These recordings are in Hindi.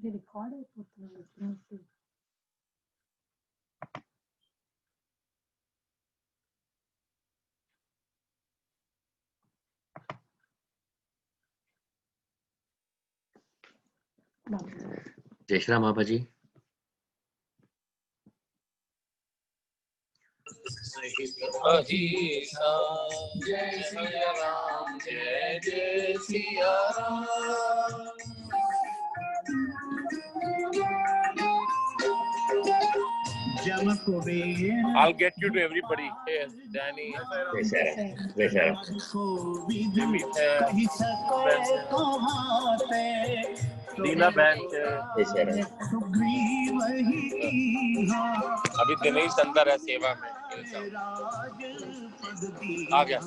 ఇది రికార్డ్ అయిపోతుంది. जय श्री राम बाबा जी। जय सिया राम, जय जय Siya Ram. I'll get you to everybody here. Danny, Jimmy, Dina Bank, अभी दिनेश अंदर है सेवा में। आ गया।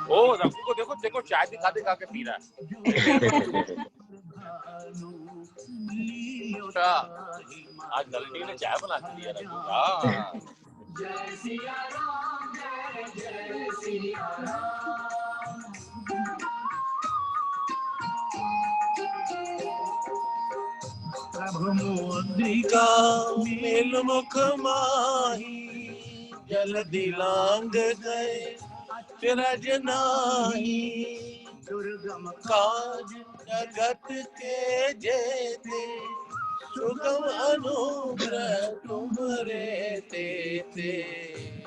ओ रघु को देखो देखो चाय दिखा दिखा के पी रहा है। अच्छा आज नलनी ने चाय बना दी है रघु। जय सिया राम, जय जय सिया राम। प्रभु मुद्रिका मेल मुख माही, जल दिलांग गए अचरज नाही। दुर्गम काज जगत के जेते, सुगम अनुग्रह तुम्हारे तेते।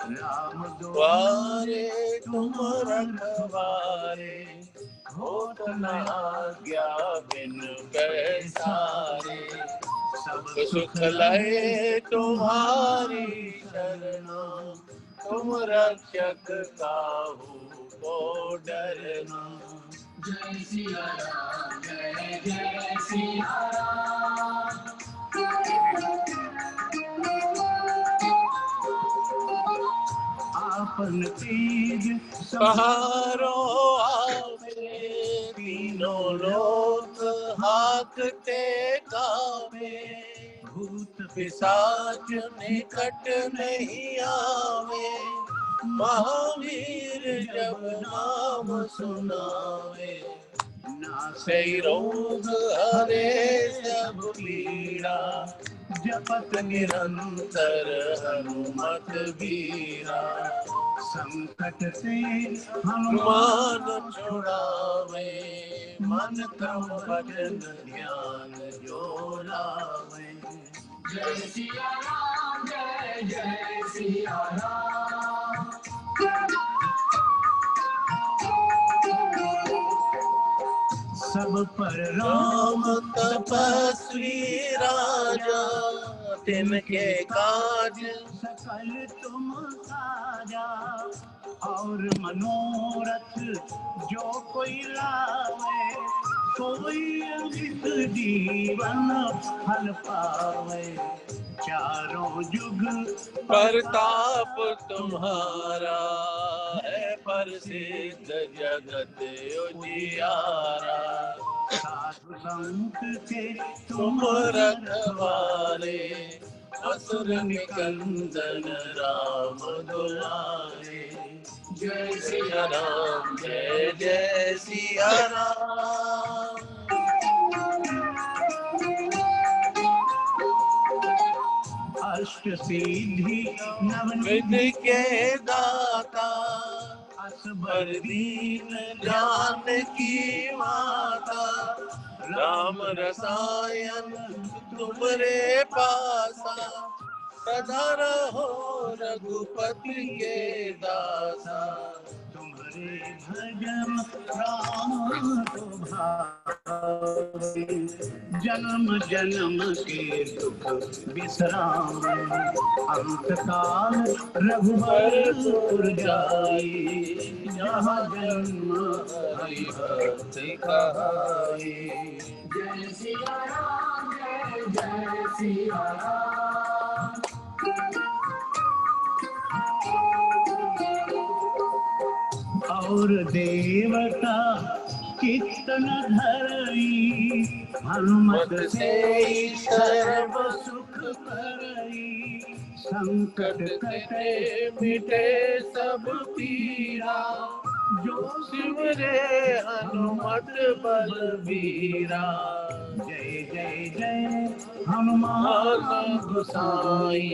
राम द्वारे तुम रखवारे, होत न आज्ञा बिन पैसारे। सब सुख लहे तुम्हारी शरणा, तुम रक्षक काहू को डरना। जय सिया राम, जय जय सिया राम। आपन तेज सहारो आपे, तीनों लोक हाकते कावे। भूत पिशाच निकट नहीं आवे, महावीर जब नाम सुनावे। नासै रोग हरे सब पीड़ा, जपत निरंतर हनुमत बीरा। संकट से हनुमान छुड़ावे, मन क्रम भजन ध्यान जो लावे। जय सिया राम, जय जय सिया राम। सब पर राम तपस्वी राजा, तिनके काज सकल तुम साजा। और मनोरथ जो कोई लावे, कोई अमित जीवन फल पावे। चारों जुग प्रताप तुम्हारा, है प्रसिद्ध जगत उजियारा। साधु संत के तुम रखवारे, असुर निकंदन राम दुलारे। जय सिया राम, जय जय सिया राम। अष्ट सिद्धि नवनिधि के दाता, असबर दीन जानकी माता। राम रसायन तुमरे पासा, सदा रहो रघुपति के दासा। तुम्हारे भजन राम को भावे, जन्म जन्म के दुख विश्रामे। अंत काल रघुवर जाई, जहाँ जन्म हरि भक्त कहाई। जय सिया राम, जय जय सिया राम। और देवता कीर्तन धरई, हनुमत से सर्व सुख करई। संकट कटे मिटे सब पीरा, जो सिमरे हनुमत बलबीरा। जय जय जय हनुमान गोसाई,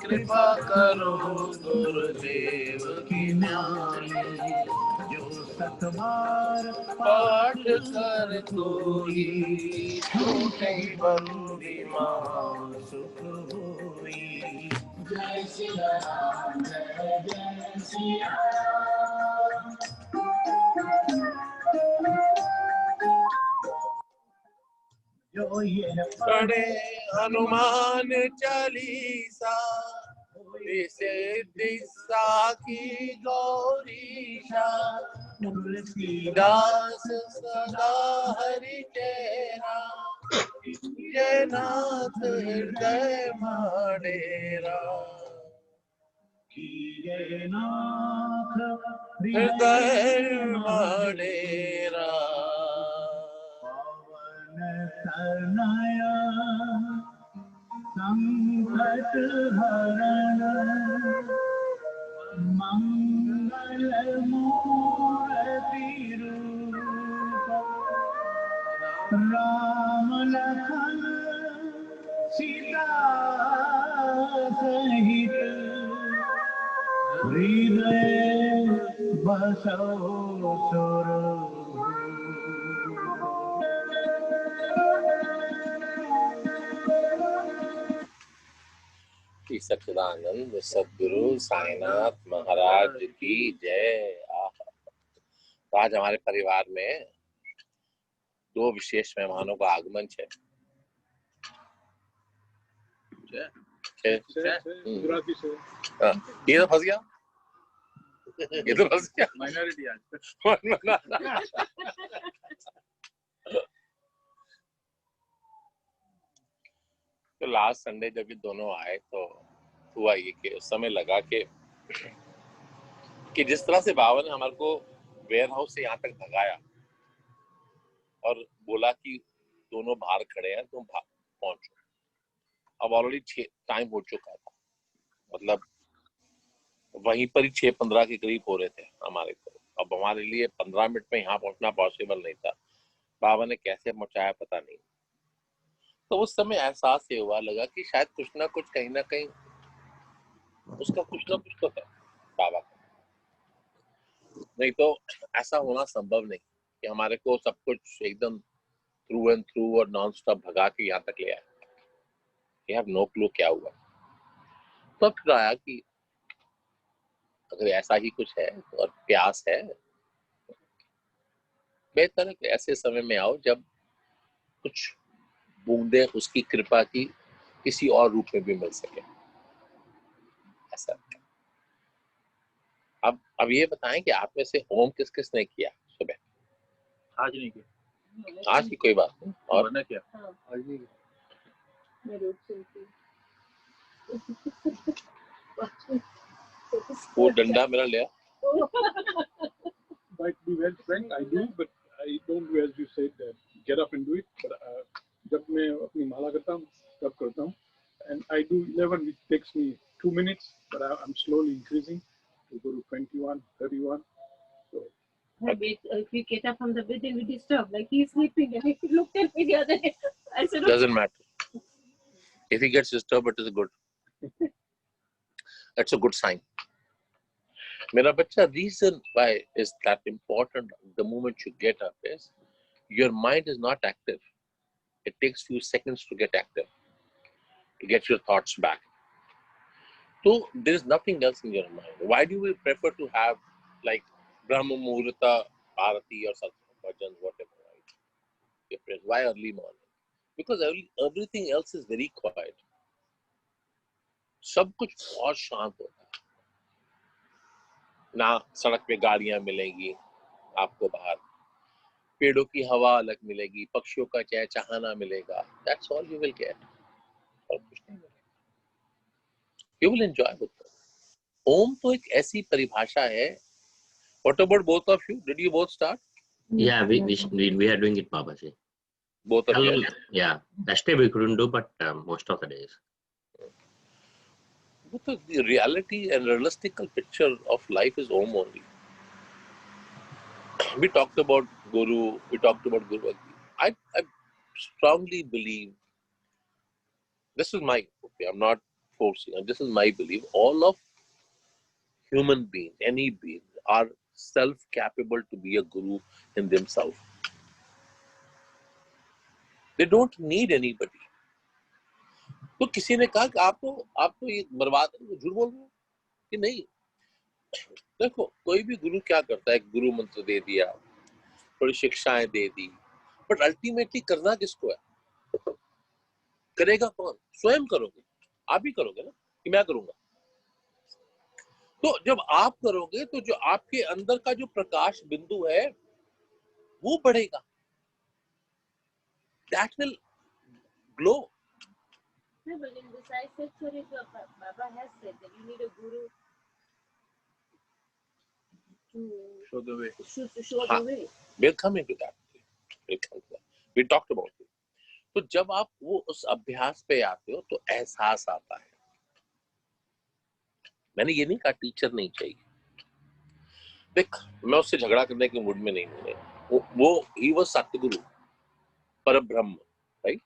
कृपा करो गुरुदेव की न्याय। जो सतबार पाठ कर कोई, छूटे बंदी महा सुख होई। जय सिया राम जय जय सिया राम। जो ये पढ़े हनुमान चालीसा, सिद्धि साखी गौरीशा। तुलसीदास सदा हरि चेरा, जय नाथ हृदय माडेरा। जय नाथ हृदय माडेरा। पवन तनया संकट हरण, मंगल मूर्ति रूप। राम लखन सीता सहित, हृदय बसो सुर। सच्चिदानंद सद्गुरु साईनाथ महाराज की जय। आज हमारे परिवार में दो विशेष मेहमानों का आगमन है। ये तो फंस गया, ये तो फंस गया। माइनॉरिटी आज तो लास्ट संडे जब ये दोनों आए तो हुआ ये कि उस समय लगा कि जिस तरह से बाबा ने हमारे को वेयर हाउस से यहाँ तक भगाया और बोला कि दोनों बाहर खड़े हैं, तुम पहुंचो। अब ऑलरेडी टाइम हो चुका था, मतलब वहीं पर ही 6:15 के करीब हो रहे थे हमारे को। अब हमारे लिए 15 मिनट में यहाँ पहुंचना पॉसिबल नहीं था। बाबा ने कैसे पहुंचाया पता नहीं। तो उस समय एहसास ये हुआ, लगा कि शायद कुछ ना कुछ कहीं ना कहीं उसका कुछ ना कुछ तो है बाबा का, नहीं तो ऐसा होना संभव नहीं कि हमारे को सब कुछ एकदम थ्रू एंड थ्रू और नॉन स्टॉप भगा के यहाँ तक ले आया। We have no clue क्या हुआ। तो फिर आया कि अगर ऐसा ही कुछ है और प्यास है, बेहतर है कि ऐसे समय में आओ जब कुछ बूंदे उसकी कृपा की किसी और रूप में भी मिल सके। ऐसा अब ये बताएं कि आप में से होम किस किस ने किया सुबह? आज नहीं किया। आज की कोई बात नहीं। और ना क्या? आज नहीं किया। वो डंडा मेरा लिया। Might be well frank, I do, but I don't do as you said that get up and do it. But जब मैं अपनी माला करता हूँ तब करता हूँ, and I do 11, which takes me 2 minutes, but I'm slowly increasing to go to 21, 31. So. If we get up from the bed, then we disturb. Like he's sleeping, and he looked at me the other day. I said, doesn't matter. If he gets disturbed, it is good. That's a good sign. मेरा बच्चा, reason why is that important the moment you get up is your mind is not active. It takes few seconds to get active, to get your thoughts back. So there is nothing else in your mind. Why do we prefer to have like Brahma Muhurta, Bharati or Satsang Bhajan, whatever, right? Why early morning? Because everything else is very quiet. सब कुछ बहुत शांत होता है ना। सड़क पे गाड़ियां मिलेंगी आपको, बाहर पेड़ों की हवा अलग मिलेगी, पक्षियों का चहचहाना मिलेगा। That's all you will get. और कुछ नहीं मिलेगा। You will enjoy with it. ओम तो एक ऐसी परिभाषा है। What about both of you? Did you both start? Yeah, we are doing it, Babaji. Both of you? Yeah. Yesterday we couldn't do, but most of the days. Because the reality and realistic picture of life is home only. We talked about Guru, we talked about Guru Bhakti. I strongly believe, this is my opinion, I'm not forcing, and this is my belief, all of human beings, any being, are self-capable to be a guru in themselves. They don't need anybody. तो किसी ने कहा कि आप तो ये बर्बाद झूठ बोल रहे हो कि नहीं। देखो कोई भी गुरु क्या करता है, गुरु मंत्र दे दिया, थोड़ी शिक्षाएं दे दी, बट अल्टीमेटली करना किसको है? करेगा कौन? स्वयं करोगे, आप ही करोगे ना कि मैं करूंगा। तो जब आप करोगे तो जो आपके अंदर का जो प्रकाश बिंदु है वो बढ़ेगा, that will glow. No, but in this I said, sorry, Baba has said that you need a guru to Show the way. to show the way. We'll come into that. We talked about it. तो जब आप वो उस अभ्यास पे आते हो तो एहसास आता है। मैंने ये नहीं कहा टीचर नहीं चाहिए। देख मैं उससे झगड़ा करने के मूड में नहीं हूँ। वो ही वो सतगुरु पर ब्रह्म, राइट।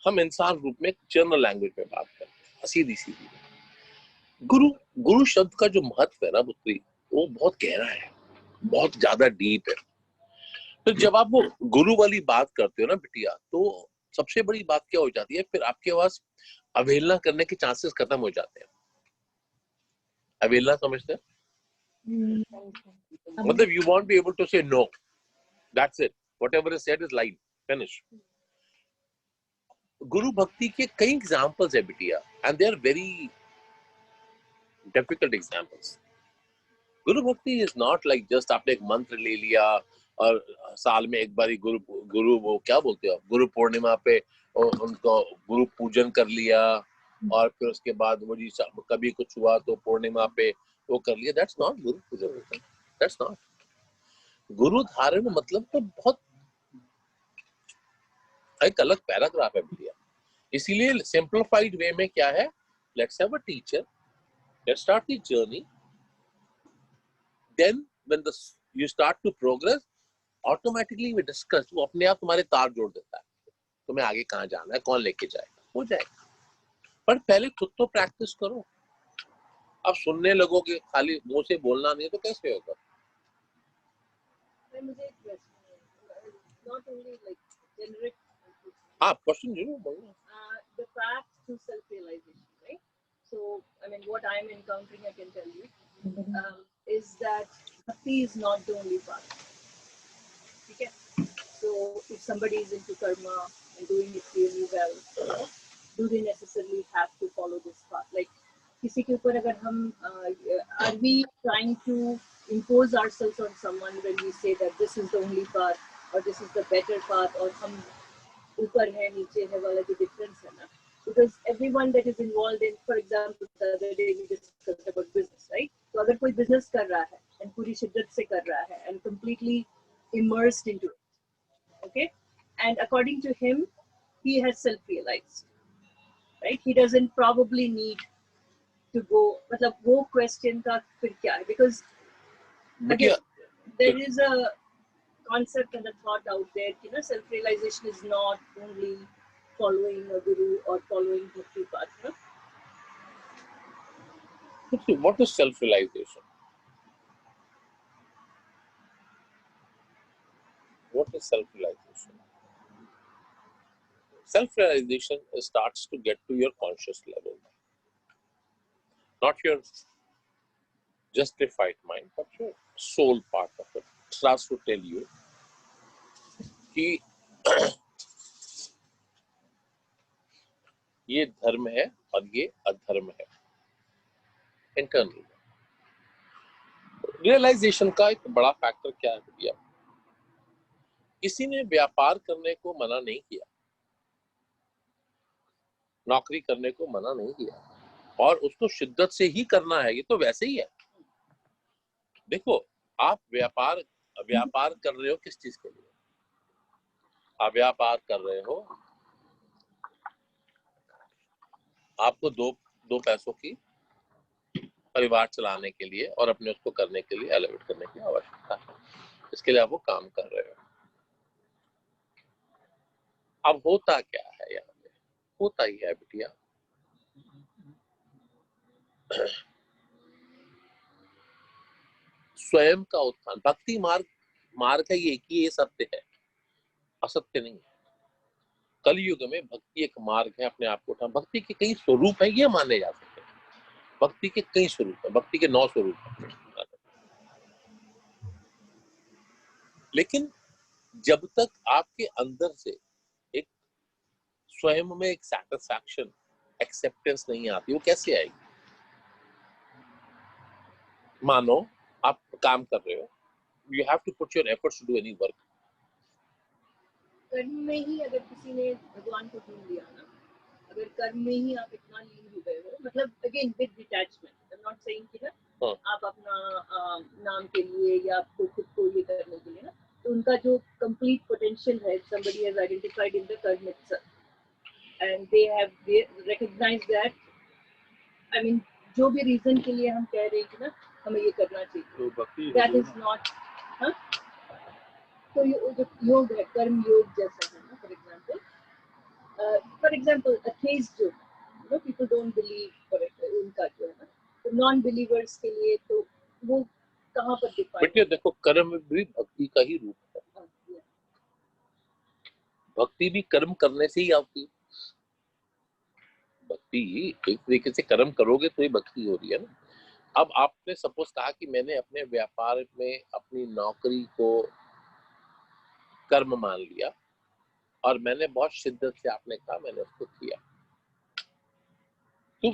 हम इंसान रूप में जनरल लैंग्वेज में बात करते हैं, सीधी सीधी। गुरु शब्द का जो महत्व है ना पुत्री, वो बहुत गहरा है, बहुत ज्यादा डीप है। तो जब आप वो गुरु वाली बात करते हो ना बिटिया, तो सबसे बड़ी बात क्या हो जाती है, फिर आपके पास अवहेलना करने के चांसेस खत्म हो जाते हैं। अवहेलना समझते हैं? मतलब you won't be able to say no. That's it. Whatever is said is line. Finish. गुरु भक्ति के कई एग्जाम्पल्स है बिटिया, and they are very difficult examples. Guru bhakti is not like just आपने एक मंत्र ले लिया और साल में एक बार गुरु वो क्या बोलते हो, गुरु पूर्णिमा पे उनको गुरु पूजन कर लिया, और फिर उसके बाद वो जी कभी कुछ हुआ तो पूर्णिमा पे वो कर लिया। दैट्स नॉट गुरु पूजन। दैट्स नॉट गुरु धारण। मतलब तो बहुत एक अलग पैराग्राफ है भैया। इसीलिए सिंप्लीफाइड वे में क्या है, let's have a teacher, let's start the journey, then when you start to progress, automatically we discuss, वो अपने आप तुम्हारे तार जोड़ देता है, तुम्हें आगे कहाँ जाना है, कौन लेके जाएगा, हो जाएगा। पर पहले खुद तो प्रैक्टिस करो। अब सुनने लगोगे, खाली मुंह से बोलना नहीं है तो कैसे होगा? मुझे एक क्वेश्चन है, not only like generic, हाँ क्वेश्चन जरूर बोलना। the path to self-realization, right? So, I mean, what I'm encountering, I can tell you, is that bhakti is not the only path. Okay? So, if somebody is into karma and doing it really well, do they necessarily have to follow this path? Like, किसी के ऊपर अगर हम are we trying to impose ourselves on someone when we say that this is the only path or this is the better path, और हम ऊपर है नीचे है वाला जो difference है ना? Because everyone that is involved in, for example, the other day we discussed about business, right? तो अगर कोई business कर रहा है and पूरी शिद्दत से कर रहा है and completely immersed into it, okay, and according to him, he has self-realized, right? He doesn't probably need to go, मतलब वो question का फिर क्या है? Because again, there is a concept and a thought out there, you know, self-realization is not only following a guru or following bhakti path, no? What is self-realization? What is self-realization? Self-realization starts to get to your conscious level, not your justified mind, but your soul part of it. It starts to tell you कि ये धर्म है और ये अधर्म है। इंटरनल रियलाइजेशन का एक बड़ा फैक्टर क्या है भैया, किसी ने व्यापार करने को मना नहीं किया, नौकरी करने को मना नहीं किया, और उसको शिद्दत से ही करना है, ये तो वैसे ही है। देखो आप व्यापार कर रहे हो किस चीज के लिए? आप व्यापार कर रहे हो आपको दो पैसों की परिवार चलाने के लिए और अपने उसको करने के लिए एलिवेट करने की आवश्यकता है। इसके लिए आप वो काम कर रहे हो। अब होता क्या है यहाँ पे? होता ही है बिटिया, स्वयं का उत्थान। भक्ति मार्ग है ये कि ये सत्य है, असत्य नहीं है। कलयुग में भक्ति एक मार्ग है अपने आप को उठाना। भक्ति के कई स्वरूप है ये माने जा सकते हैं। भक्ति के कई स्वरूप है, भक्ति के 9 स्वरूप है। लेकिन जब तक आपके अंदर से एक स्वयं में एक सैटिस्फैक्शन, एक्सेप्टेंस नहीं आती, वो कैसे आएगी? मानो आप काम कर रहे हो, you have to put your efforts to do any work. कर्म में ही अगर किसी ने भगवान को ढूंढ लिया ना, अगर कर्म में ही आप इतना लीन हो गए हो, मतलब again with detachment, I am not saying कि ना आप अपना नाम के लिए या आपको खुद को ये करने के लिए ना, तो उनका जो कंप्लीट पोटेंशियल है, somebody has identified in the कर्म itself and they have recognized that, I mean जो भी रीजन के लिए हम कह रहे हैं कि ना हमें ये करना चाहिए, that is not, हाँ, तो जो योग है, कर्म योग जैसा है ना, फॉर एग्जांपल अथेइस्ट जो है, पीपल डोंट बिलीव, उनका जो है ना, तो नॉन बिलीवर्स के लिए तो वो कहाँ पर डिफाइन? बेटे देखो, कर्म भी भक्ति का ही रूप है। भक्ति भी कर्म करने से ही आती है। भक्ति एक तरीके से कर्म करोगे तो ही भक्ति हो रही है ना। अब आपने सपोज कहा कि मैंने अपने व्यापार में अपनी नौकरी को कर्म मान लिया और मैंने बहुत शिद्दत से, आपने कहा, मैंने उसको किया, तो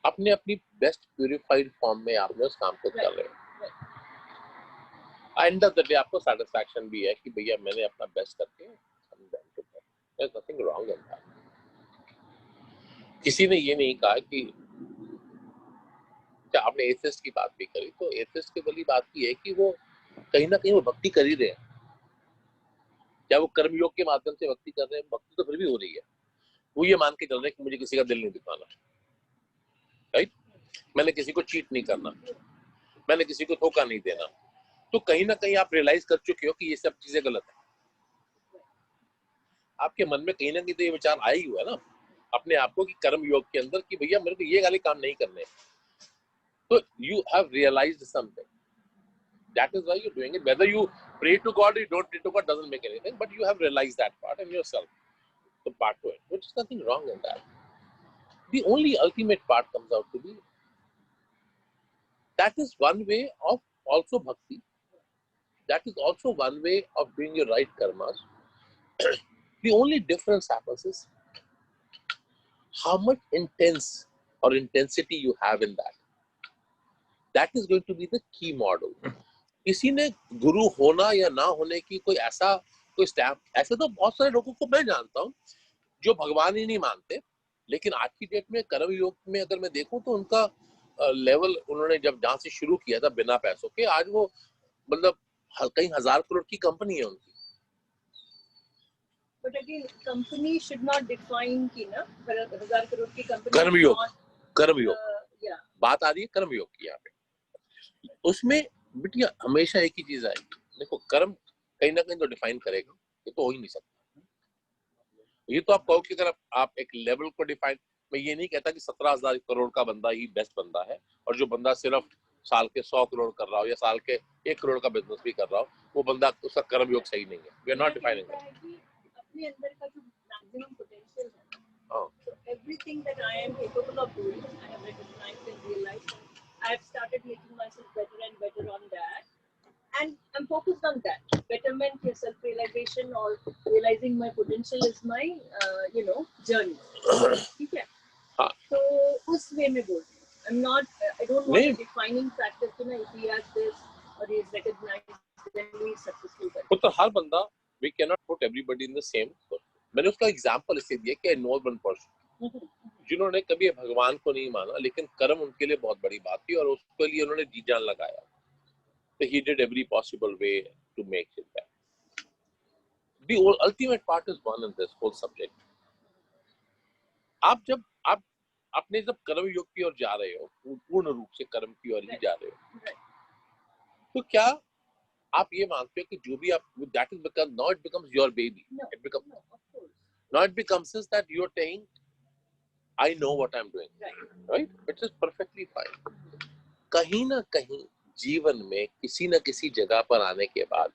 अपने अपनी बेस्ट प्यूरिफाइड फॉर्म में आपने उस काम को कर रहे हो। एंड ऑफ द डे आपको सेटिस्फैक्शन भी है कि भैया मैंने अपना बेस्ट करके, there's nothing wrong in that. किसी ने ये नहीं कहा कि, क्या आपने एथिस्ट की बात भी करी, तो एथिस्ट की वाली बात ये है कि वो कहीं ना कहीं वो भक्ति कर ही रहे हैं। क्या वो कर्मयोग के माध्यम से भक्ति कर रहे हैं? भक्ति तो फिर भी हो रही है। वो ये मान के चल रहे हैं कि मुझे किसी का दिल नहीं दिखाना, राइट, मैंने किसी को चीट नहीं करना, मैंने किसी को धोखा नहीं देना। तो कहीं ना कहीं आप रियलाइज कर चुके हो कि ये सब चीजें गलत है। आपके मन में कहीं ना कहीं तो ये विचार आया ही हुआ है ना अपने आप को कि कर्म योग के अंदर कि भैया मेरे को ये वाले काम नहीं करने। तो you have realised something, that is why you're doing it. Whether you pray to God or you don't pray to God doesn't make anything, but you have realized that part in yourself, the part to it, which is nothing wrong in that. The only ultimate part comes out to be, that is one way of also bhakti, that is also one way of doing your right karmas. The only difference happens is how much intense or intensity you have in that. That is going to be the key model. किसी ने गुरु होना या ना होने की कोई ऐसा कोई स्टैम्प, ऐसे तो बहुत सारे लोगों को मैं जानता हूँ जो भगवान ही नहीं मानते, लेकिन आज की डेट में कर्म योग में अगर मैं देखूं तो उनका लेवल, उन्होंने जब जहां से शुरू किया था बिना पैसों के, आज वो मतलब कई हजार करोड़ की कंपनी है उनकी। But again, company should not define कि ना 1000 करोड़ की कंपनी कर्मयोग बात आ रही है कर्मयोग की यहाँ पे। उसमें बिटिया हमेशा एक ही चीज आएगी, देखो कर्म कहीं ना कहीं तो डिफाइन करेगा, ये तो हो ही नहीं सकता। ये तो आप कहो कि अगर आप एक लेवल को डिफाइन, मैं ये नहीं कहता कि 17,000 करोड़ का बंदा ही बेस्ट बंदा है और जो बंदा सिर्फ साल के 100 करोड़ कर रहा हो या साल के 1 करोड़ का बिजनेस भी कर रहा हो, वो बंदा, उसका कर्म योग सही नहीं है। We are not defining that. अपने अंदर का जो मैक्सिमम पोटेंशियल है, so everything that I am capable of doing, I have recognized and realized, I have started making myself better and better on that, and I'm focused on that betterment, self realization or realizing my potential is my journey. ठीक है, तो उस वे में बोल रही हूँ। I'm not, I don't want a defining factor कि ना if he has this or he is recognized then he is successful. तो हर बंदा, we cannot put everybody in the same. मैंने उसका एग्जांपल इसलिए दिया कि I know one person जिन्होंने कभी भगवान को नहीं माना, लेकिन कर्म उनके लिए बहुत बड़ी बात थी और उसके लिए उन्होंने जी जान लगाया। So he did every possible way to make it back. The ultimate part is one in this whole subject. आप अपने जब कर्म योग की ओर जा रहे हो, पूर्ण रूप से कर्म की ओर ही जा रहे हो, तो क्या आप ये मानते हो कि जो भी आप, that is because now it becomes your baby. No, It becomes, no, of course. now it becomes is that you're saying, I know what I'm doing, right? It is perfectly fine. कहीं ना कहीं जीवन में किसी न किसी जगह पर आने के बाद,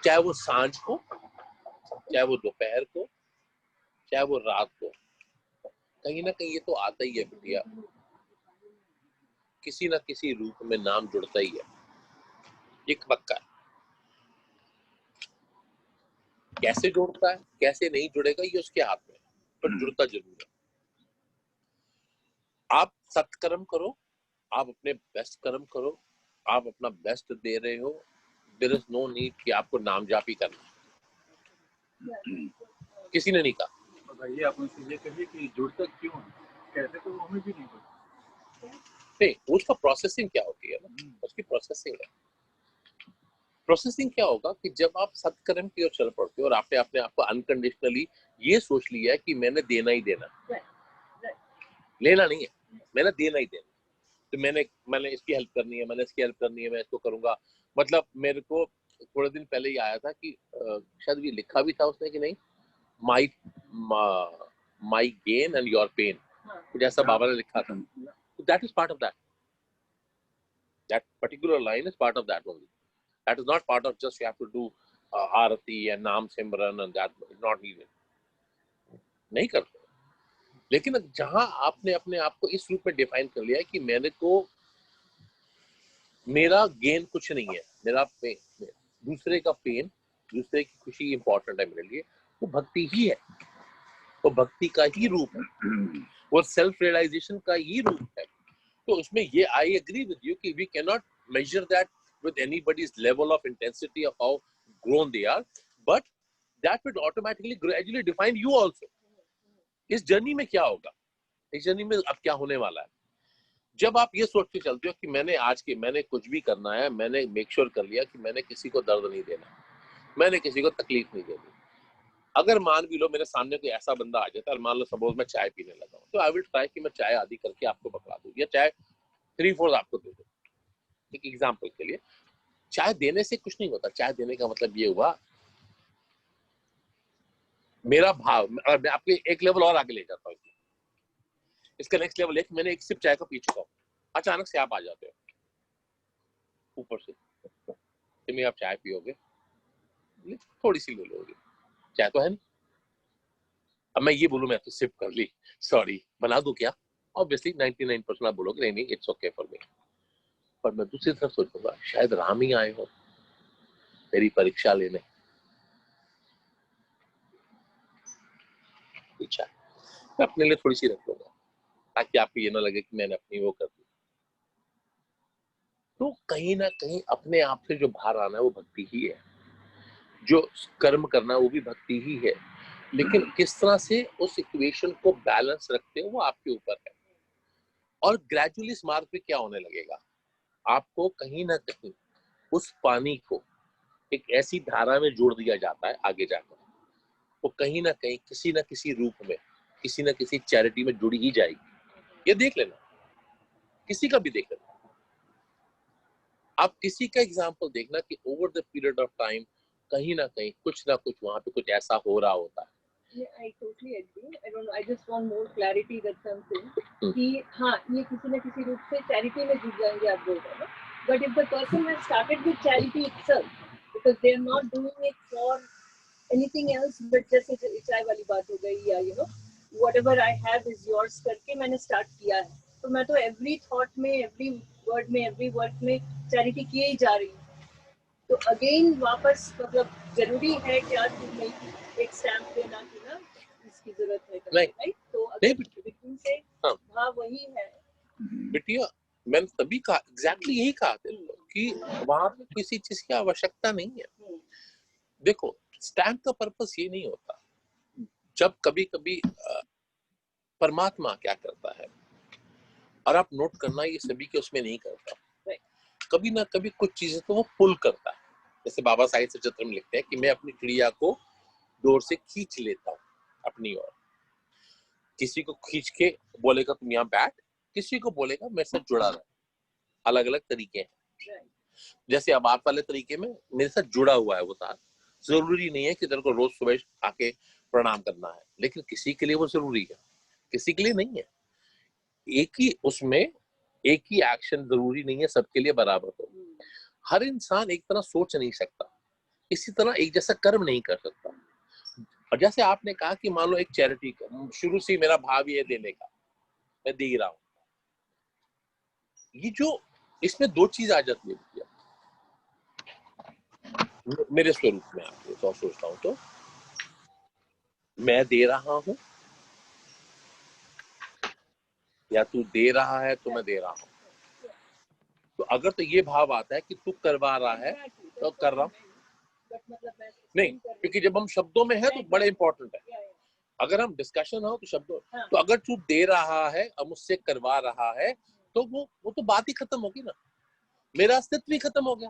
चाहे वो सांझ को, चाहे वो दोपहर को, चाहे वो रात को, कहीं ना कहीं ये तो आता ही है बिटिया, किसी न किसी रूप में नाम जुड़ता ही है, ये पक्का है। कैसे जुड़ता है, कैसे नहीं जुड़ेगा, ये उसके हाथ में, पर जुड़ता जरूर है। आप सत्कर्म करो, आप अपने बेस्ट कर्म करो, आप अपना बेस्ट दे रहे हो, देयर इज नो नीड कि आपको नाम जापी करना। किसी ने नहीं कहा। बताइए, आप मुझसे ये कहिए कि जुड़ता क्यों है? कैसे, तो वो हमें भी नहीं पता। नहीं, उसका प्रोसेसिंग क्या होती है ना, उसकी प्रोसेसिंग है। प्रोसेसिंग क्या होगा कि जब आप सत्कर्म की ओर चल पड़ते हो और आपने अपने आप को अनकंडीशनली ये सोच लिया है कि मैंने देना ही देना, लेना नहीं है, मैंने देना ही देना, तो मैंने इसकी हेल्प करनी है, मैंने इसकी हेल्प करनी है, मैं इसको करूंगा। मतलब मेरे को थोड़े दिन पहले ही आया था कि शायद ये लिखा भी था उसने कि नहीं, माई गेन एंड योर पेन, कुछ ऐसा बाबा ने लिखा था। That is part of that, that particular line is part of that only. That is not part of just you have to do Aarti and नाम सिमरन and that is not needed. नहीं करते। लेकिन जहां आपने अपने आप को इस रूप में डिफाइन कर लिया है कि मेरे को, मेरा गेन कुछ नहीं है, मेरा पेन, दूसरे का पेन, दूसरे की खुशी इंपॉर्टेंट है मेरे लिए, वो भक्ति ही है, वो भक्ति का ही रूप है, वो सेल्फ रियलाइजेशन का ही रूप है। तो उसमें ये आई एग्री विद यू कि we can not measure that with anybody's level of intensity of how grown they are, but that would automatically gradually define you also. इस जर्नी में क्या होगा, इस जर्नी में अब क्या होने वाला है, जब आप ये सोच के चलते हो कि मैंने कुछ भी करना है, मैंने मेक श्योर कर लिया कि मैंने किसी को दर्द नहीं देना, मैंने किसी को तकलीफ नहीं देनी। अगर मान भी लो मेरे सामने कोई ऐसा बंदा आ जाता है, मान लो सपोज मैं चाय पीने लगा हूँ, तो आई विल ट्राई कि मैं चाय आधी करके आपको पकड़ा दूं, या चाय 3/4 आपको दे दूं। एक एग्जाम्पल के लिए, चाय देने से कुछ नहीं होता, चाय देने का मतलब ये हुआ मेरा भाव। मैं आपके एक लेवल और आगे ले जाता हूँ, इसका नेक्स्ट लेवल है कि मैंने एक सिप चाय का पी चुका हूँ, अचानक से आप आ जाते हो ऊपर से कि आप चाय पियोगे, थोड़ी सी ले लोगे, चाय तो है नहीं। अब मैं ये बोलूं मैं तो सिप कर ली, सॉरी बना दूं क्या, ऑब्वियसली 99% आप बोलोगे नहीं इट्स ओके फॉर मी, पर मैं दूसरी तरफ सोचूंगा शायद राम ही आए हो मेरी परीक्षा लेने, अच्छा मैं अपने लिए थोड़ी सी रख लूंगा ताकि आपको ये ना लगे कि मैंने अपनी वो कर दी। तो कहीं ना कहीं अपने आप से जो बाहर आना है वो भक्ति ही है, जो कर्म करना वो भी भक्ति ही है, लेकिन किस तरह से उस इक्वेशन को बैलेंस रखते हो वो आपके ऊपर है। और ग्रेजुअली इस मार्ग पे क्या होने लगेगा, आपको कहीं ना कहीं उस पानी को एक ऐसी धारा में जोड़ दिया जाता है आगे जाकर, वो कहीं ना कहीं किसी ना किसी रूप में किसी ना किसी चैरिटी में जुड़ी ही जाएगी। ये देख लेना, किसी का भी देख लेना, आप किसी का एग्जाम्पल देखना कि over the period of time कहीं ना कहीं कुछ ना कुछ वहां पे कुछ ऐसा हो रहा होता है। Yeah, I totally agree. I don't know. I just want more clarity that something कि हाँ ये किसी न किसी रूप से चैरिटी में जुड़ जाएंगे आप बोल रहे हो, but if the person has started with charity itself because they are not doing it for anything else but just चाय वाली बात हो गई या you know whatever I have is yours करके मैंने start किया है, तो मैं तो every thought में every word में every work में charity किए ही जा रही हूँ। तो अगेन वापस मतलब जरूरी है क्या नहीं एक स्टैम्प देना कि ना इसकी जरूरत है राइट, तो अगर बिल्कुल से हाँ वही है बिटिया, मैंने तभी कहा एग्जैक्टली यही कहा कि वहां पे किसी चीज की आवश्यकता नहीं है। देखो स्टैम्प का पर्पस ये नहीं होता, जब कभी कभी परमात्मा क्या करता है और आप नोट करना ये सभी के उसमें नहीं करता, कभी ना कभी कुछ चीजें तो वो पुल करता है। जैसे बाबा साहिब सचित्र में लिखते हैं कि मैं अपनी चिड़िया को डोर से खींच लेता हूँ, अपनी ओर। किसी को खींच के बोलेगा तुम यहाँ बैठ, किसी को बोलेगा मेरे साथ जुड़ा रहे। अलग अलग तरीके हैं। जैसे अब आप वाले तरीके में मेरे साथ जुड़ा हुआ है वो तार, जरूरी नहीं है कि तेरे को रोज सुबह आके प्रणाम करना है, लेकिन किसी के लिए वो जरूरी है, किसी के लिए नहीं है। एक ही उसमें एक ही एक्शन जरूरी नहीं है सबके लिए बराबर हो। हर इंसान एक तरह सोच नहीं सकता, इसी तरह एक जैसा कर्म नहीं कर सकता। और जैसे आपने कहा कि मान लो एक चैरिटी का शुरू से मेरा भाव ये देने का, मैं दे रहा हूं, ये जो इसमें दो चीज आ जाती है मेरे स्वरूप में। आप तो सोचता हूं तो मैं दे रहा हूं या तू दे रहा है तो मैं दे रहा हूं। तो अगर तो ये भाव आता है कि तू करवा रहा है तो कर रहा हूं नहीं, क्योंकि जब हम शब्दों में है तो बड़े इंपॉर्टेंट है। अगर हम डिस्कशन हो तो शब्दों, तो अगर तू दे रहा है और मुझसे करवा रहा है तो वो तो बात ही खत्म होगी ना, मेरा अस्तित्व ही खत्म हो गया।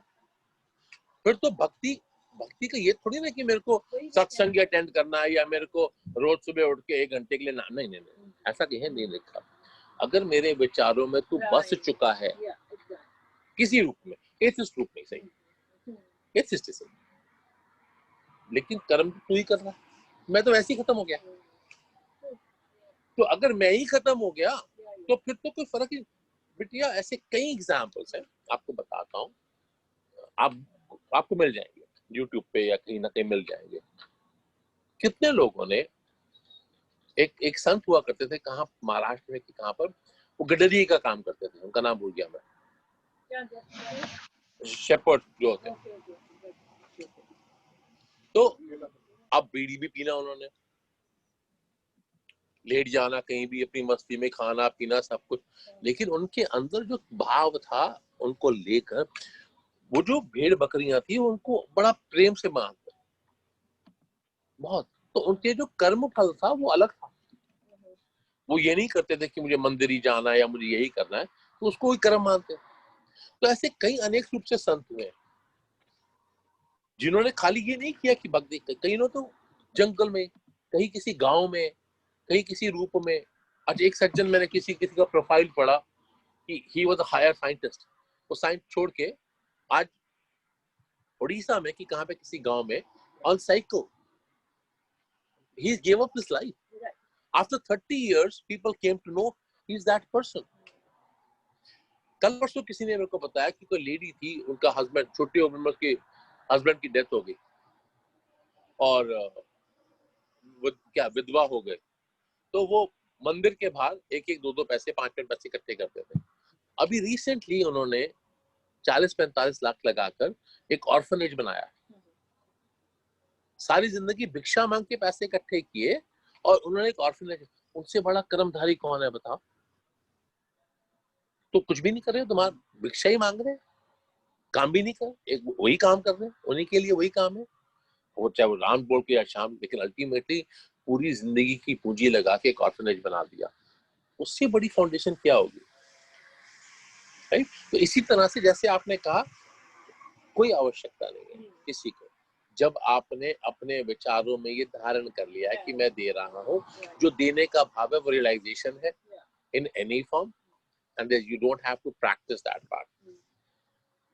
फिर तो भक्ति का ये थोड़ी ना कि मेरे को सत्संग अटेंड करना है या मेरे को रोज सुबह उठ के 1 घंटे के लिए नहीं नहीं नहीं, ऐसा कहीं नहीं लिखा। अगर मेरे विचारों में तू बस चुका है किसी रूप में, एथिस्ट रूप में सही, एथिस्ट सही, लेकिन कर्म तू ही कर रहा है, मैं तो वैसे ही खत्म हो गया। तो अगर मैं ही खत्म हो गया तो फिर तो कोई फर्क ही। बिटिया ऐसे कई एग्जाम्पल्स हैं, आपको बताता हूँ, आपको मिल जाएंगे यूट्यूब पे या कहीं ना कहीं मिल जाएंगे। कितने लोगों ने एक संत हुआ करते थे, कहाँ महाराष्ट्र में कि कहाँ पर, वो गडरिये का काम करते थे, उनका नाम भूल गया मैं, शेपर्ड जो होते हैं। तो अब बीड़ी भी पीना उन्होंने, लेट जाना कहीं भी अपनी मस्ती में, खाना पीना सब कुछ, लेकिन उनके अंदर जो भाव था उनको लेकर, वो जो भेड़ बकरियां थी उनको बड़ा प्रेम से मानते बहुत। तो उनके जो कर्म फल था वो अलग था। वो ये नहीं करते थे कि मुझे मंदिर ही जाना है या मुझे यही करना है, तो उसको ही कर्म मानते। तो ऐसे कई अनेक रूप से संत हुए जिन्होंने खाली ये नहीं किया कि भक्ति, कई लोग तो जंगल में, कहीं किसी गांव में, कहीं किसी रूप में। आज एक सज्जन, मैंने किसी का प्रोफाइल पढ़ा कि he was a higher scientist, वो साइंस छोड़ के आज उड़ीसा में कि कहां पे किसी गांव में on cycle he gave up his life. After 30 years people came to know he is that person. कल परसों किसी ने मेरे को बताया कि कोई लेडी थी, उनका हस्बैंड, छोटी उम्र में उसके हस्बैंड की डेथ हो गई और वो क्या विधवा हो गए, तो वो मंदिर के बाहर 1-1, 2-2 पैसे, 5-5 पैसे इकट्ठे करते थे। अभी रिसेंटली उन्होंने 40-45 लाख लगाकर एक ऑर्फनेज बनाया। सारी जिंदगी भिक्षा मांग के पैसे इकट्ठे किए और उन्होंने एक ऑर्फनेज। उनसे बड़ा कर्मधारी कौन है बताओ? तो कुछ भी नहीं कर रहे, तुम्हारा भिक्षा ही मांग रहे, काम भी नहीं कर, एक वही काम कर रहे, उन्हीं के लिए वही काम है, वो चाहे वो राम बोल के या शाम, लेकिन अल्टीमेटली पूरी जिंदगी की पूंजी लगा के एक ऑर्फनेज बना दिया। उससे बड़ी फाउंडेशन क्या होगी, राइट? तो इसी तरह से जैसे आपने कहा, कोई आवश्यकता नहीं है किसी को, जब आपने अपने विचारों में ये धारण कर लिया है कि मैं दे रहा हूँ, जो देने का भाव है वो रियलाइजेशन है in any form, and you don't have to practice that part.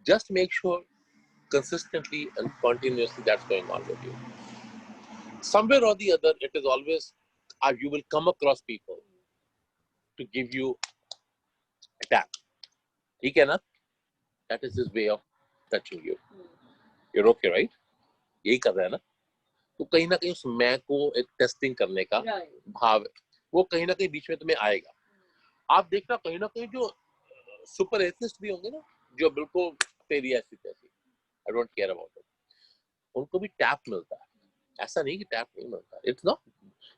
Just make sure consistently and continuously that's going on with you. Somewhere or the other, it is always, you will come across people to give you a tap. ठीक है ना? That is his way of touching you. You're okay, right? यही कर रहा है ना? तो कहीं ना कहीं उस मैं को एक टेस्टिंग करने का भाव है, वो कहीं ना कहीं बीच में तुम्हें आएगा। आप देखना कहीं ना कहीं जो सुपर एथिस्ट भी होंगे ना, जो बिल्कुल तेरी ऐसी तैसी, I don't care about it, उनको भी टैप मिलता है। ऐसा नहीं कि टैप नहीं मिलता, it's not,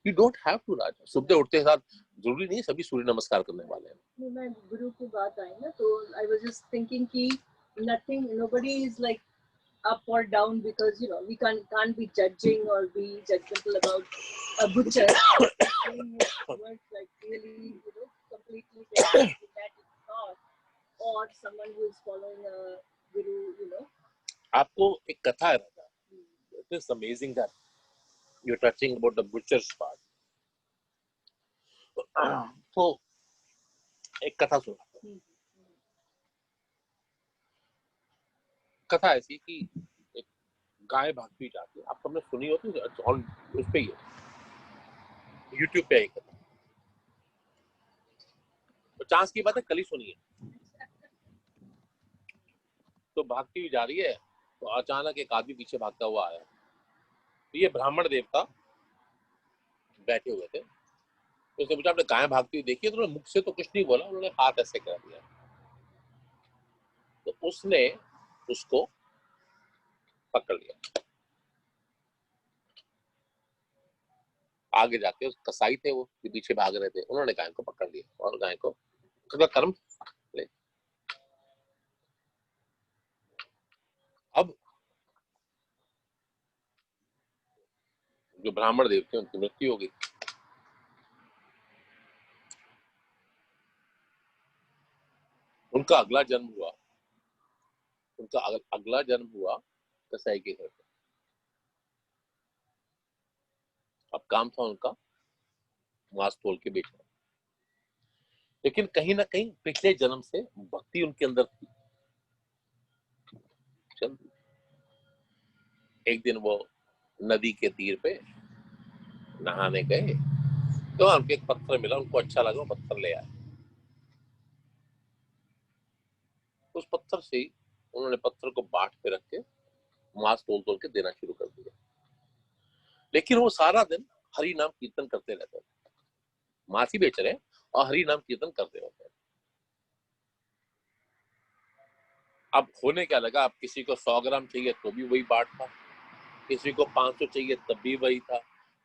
you don't have to राजा। सुबह उठते साथ जरूरी नहीं सभी सूर्य नमस्कार करने वाले हैं। मैं गुरु की बात आई ना, तो आई वाज जस्ट थिंकिंग कि nothing, nobody is like up or down, because you know we can't be judging or be judgmental about a butcher doing his work like really, you know, completely that thought, or someone who is following a guru, you know. आपको एक कथा है राजा, it is amazing that you're touching about the butcher's part. तो एक कथा सुना। कथा ऐसी कि एक गाय भागती जाती है, आप सबने सुनी होती है, ऑन उस पे ही है, यूट्यूब पे है कथा। तो चांस की बात है, कल ही सुनी है। तो भागती हुई जा रही है, तो अचानक एक आदमी पीछे भागता हुआ आया। तो ये ब्राह्मण देवता बैठे हुए थे। तो उसने पूछा, आपने गाय भागती हुई देखी है? तो उन्होंने मुख से तो कुछ नहीं बोला, उन्होंने हाथ ऐसे कर दिया। तो उसने उसको पकड़ लिया। आगे जाके उस कसाई थे वो जो पीछे भाग रहे थे, उन्होंने गाय को पकड़ लिया और गाय को उसका कर्म ले। अब जो ब्राह्मण देव थे उनकी मृत्यु हो गई। उनका अगला जन्म हुआ, अगला जन्म हुआ कसाई के घर पे। अब काम था उनका मांस तोल के बेचना। लेकिन कहीं ना कहीं पिछले जन्म से भक्ति उनके अंदर थी। चल एक दिन वो नदी के तीर पे नहाने गए, तो उनको एक पत्थर मिला, उनको अच्छा लगा, वो पत्थर ले आए। उस पत्थर से ही उन्होंने पत्थर को बाट पे रख के मांस तोल तोल के देना शुरू कर दिया। लेकिन वो सारा दिन हरि नाम कीर्तन करते रहते थे, मांस ही बेच रहे हैं और हरि नाम कीर्तन करते रहते हैं। अब होने क्या लगा, अब किसी को 100 ग्राम चाहिए तो भी वही बाट था, किसी को 500 चाहिए तब भी वही था,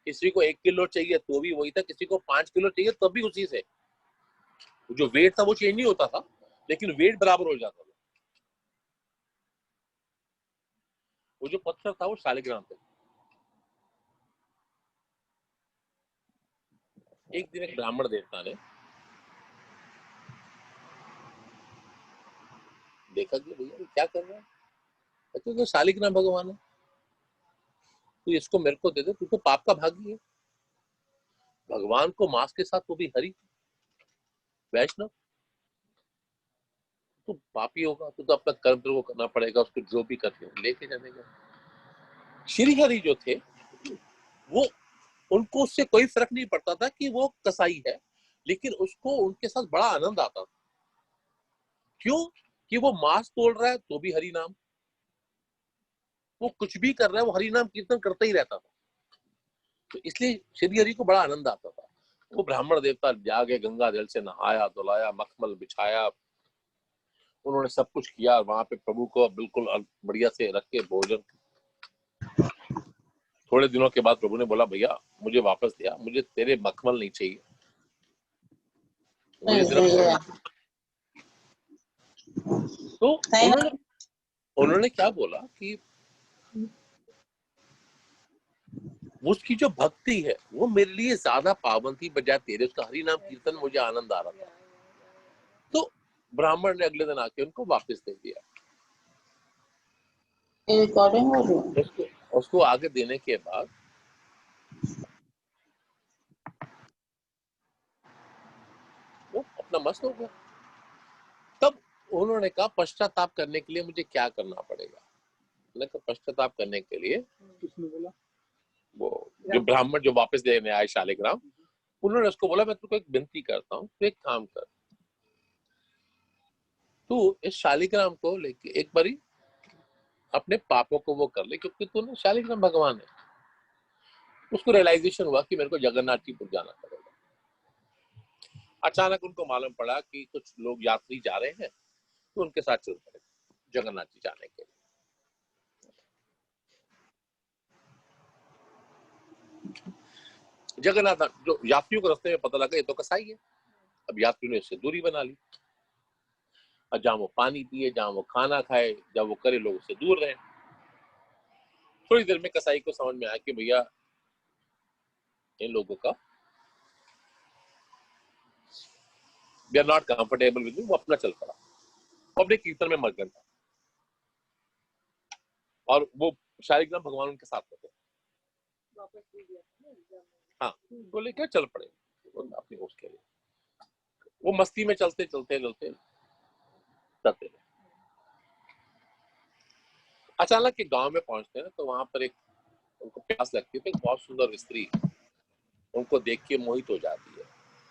किसी को 1 किलो चाहिए तो भी वही था, किसी को 5 किलो चाहिए तब भी उसी से। जो वेट था वो चेंज नहीं होता था, लेकिन वेट बराबर हो जाता था। वो जो पत्थर था वो शालिग्राम पे। एक दिन एक ब्राह्मण देवता ने देखा कि भैया ये क्या कर रहा है। कहते तो शालिग्राम भगवान है, तू इसको मेरे को दे दे, तू तो पाप का भागी है। भगवान को मांस के साथ वो भी हरि वैष्णव, तू पापी होगा, तू तो अपना कर्म तेरे को करना पड़ेगा, उसको जो भी करके लेके जानेगा। श्री हरि जो थे वो, उनको उससे कोई फर्क नहीं पड़ता था कि वो कसाई है, लेकिन उसको उनके साथ बड़ा आनंद आता था। क्यों? कि वो मांस तोड़ रहा है तो भी हरि नाम, वो कुछ भी कर रहा है वो हरि नाम कीर्तन करता ही रहता था। तो इसलिए श्री हरि को बड़ा आनंद आता था। वो ब्राह्मण देवता जाके गंगा जल से नहाया धुलाया, मखमल बिछाया, उन्होंने सब कुछ किया। वहां पे प्रभु को बिल्कुल बढ़िया से रख के भोजन। थोड़े दिनों के बाद प्रभु ने बोला, भैया मुझे वापस दिया, मुझे तेरे मखमल नहीं चाहिए, मुझे तेरा। तो उन्होंने क्या बोला कि उसकी जो भक्ति है वो मेरे लिए ज्यादा पावन थी बजाय तेरे, उसका हरि नाम कीर्तन मुझे आनंद आ रहा था। तो ब्राह्मण ने अगले दिन आके उनको वापस दे दिया। उसको आगे देने के बाद वो अपना मस्त हो गया। तब उन्होंने कहा, पश्चाताप करने के लिए मुझे क्या करना पड़ेगा? मैंने कहा, पश्चाताप करने के लिए, किसने बोला? वो जो ब्राह्मण जो वापस देने आए शालिग्राम, उन्होंने उसको बोला, मैं तुमको एक विनती करता हूँ, तो एक काम कर, तू इस शालिग्राम को लेके एक बारी अपने पापों को वो कर ले, क्योंकि तू ना शालिग्राम भगवान है। उसको रियलाइजेशन हुआ कि मेरे को जगन्नाथपुर जाना पड़ेगा। अचानक उनको मालूम पड़ा कि कुछ लोग यात्री जा रहे हैं, तो उनके साथ चल पड़े जगन्नाथ जी जाने के लिए। जगन्नाथ जो यात्रियों को रास्ते में पता लगा ये तो कसाई है। अब यात्रियों ने इससे दूरी बना ली, और जहां वो पानी पिए, जहां वो खाना खाए, जहां वो करे, लोग उससे दूर रहे। थोड़ी देर में कसाई को समझ में आया कि भैया इन लोगों का they are not comfortable with me. वो अपना चल पड़ा, वो अपने कीर्तन में मगन था, और वो शालिग्राम भगवान उनके साथ होते। हाँ, तो लेकर चल पड़े। अपनी होश के लिए। वो मस्ती में चलते चलते चलते चलते रहे। अचानक एक गांव में पहुंचते हैं तो वहां पर एक उनको प्यास लगती है, तो एक बहुत सुंदर स्त्री उनको देख के मोहित हो जाती है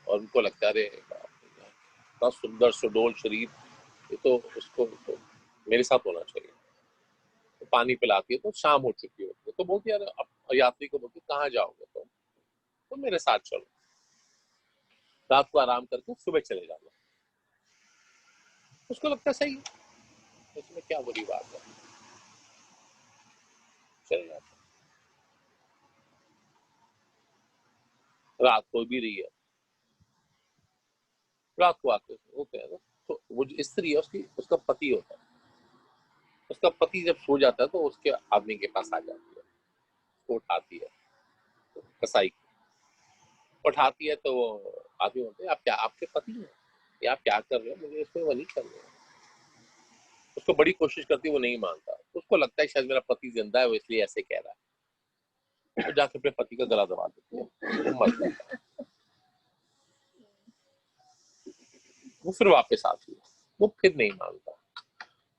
और उनको लगता है अरे इतना सुंदर सुडोल शरीर, ये तो उसको तो मेरे साथ होना चाहिए। तो पानी पिलाती है, तो शाम हो चुकी होती है, तो बोलती है अब यात्री को बोलती कहाँ जाओगे तो मेरे साथ चलो, रात को आराम करके सुबह चले जाना। उसको लगता है सही है, इसमें क्या बुरी बात है, चले जाते। रात हो भी रही है, रात को आते होते हैं तो वो जो स्त्री है उसका पति होता है, उसका पति जब सो जाता है तो उसके आदमी के पास आ जाती है, उसको उठाती है, कसाई उठाती है, तो वो आदमी बोलते हैं आप क्या आपके पति हैं, ये आप क्या कर रहे हो, मुझे इसमें वो नहीं कर रहे हो। उसको बड़ी कोशिश करती है, वो नहीं मानता, उसको लगता है शायद मेरा पति जिंदा है, वो इसलिए ऐसे कह रहा है, तो जाके अपने पति का गला दबा देती है, वो मर जाता है। वो फिर वापस आती है, वो फिर नहीं मानता।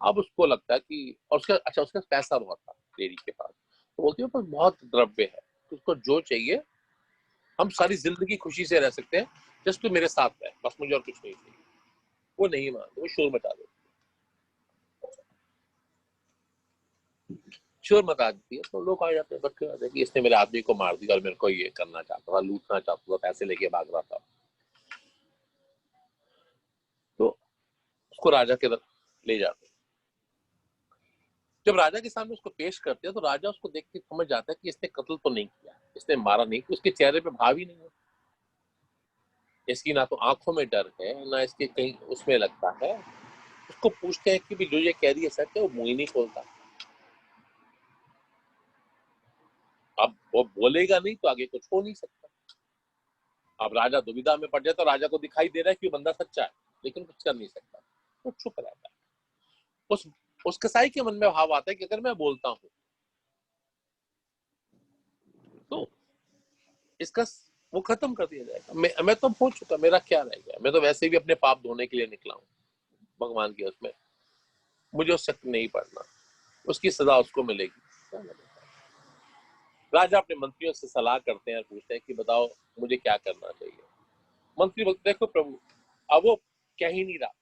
अब उसको लगता है कि और उसका पैसा बहुत था लेडी के पास, तो बोलती है पर बहुत द्रव्य है, तो उसको जो चाहिए, हम सारी जिंदगी खुशी से रह सकते हैं, जस्ट तू मेरे साथ रहे, बस मुझे और कुछ नहीं चाहिए। वो नहीं मानते, वो शोर मचा देती है, शोर मचा देती है, तो लोग आ जाते हैं, बच्चे आते हैं कि इसने मेरे आदमी को मार दिया और मेरे को ये करना चाहता था, लूटना चाहता था, पैसे लेके भाग रहा था। तो उसको राजा के ले जाते हैं। जब राजा के सामने उसको पेश करते हैं तो राजा उसको देख के समझ जाता है कि इसने कत्ल तो नहीं किया, इसने मारा नहीं, उसके चेहरे पे भाव ही नहीं है, इसकी ना तो आंखों में डर है, ना इसके कहीं उसमें लगता है। उसको पूछते हैं कि भी जो ये कह रही है सच है, वो मुंह ही नहीं खोलता। अब वो बोलेगा नहीं तो आगे कुछ हो नहीं सकता। अब राजा दुविधा में पड़ जाए, तो राजा को दिखाई दे रहा है कि बंदा सच्चा है, लेकिन कुछ कर नहीं सकता, वो चुप रहता है। उस कसाई के मन में भाव आता है कि अगर मैं बोलता हूं तो इसका वो खत्म कर दिया जाएगा, मैं तो हो चुका, मेरा क्या रह गया, मैं तो वैसे भी अपने पाप धोने के लिए निकला हूं भगवान की, उसमें मुझे उस शक नहीं पड़ना, उसकी सजा उसको मिलेगी। राजा अपने मंत्रियों से सलाह करते हैं और पूछते हैं कि बताओ मुझे क्या करना चाहिए। मंत्री बोलते देखो प्रभु, अब वो कह ही नहीं रहा,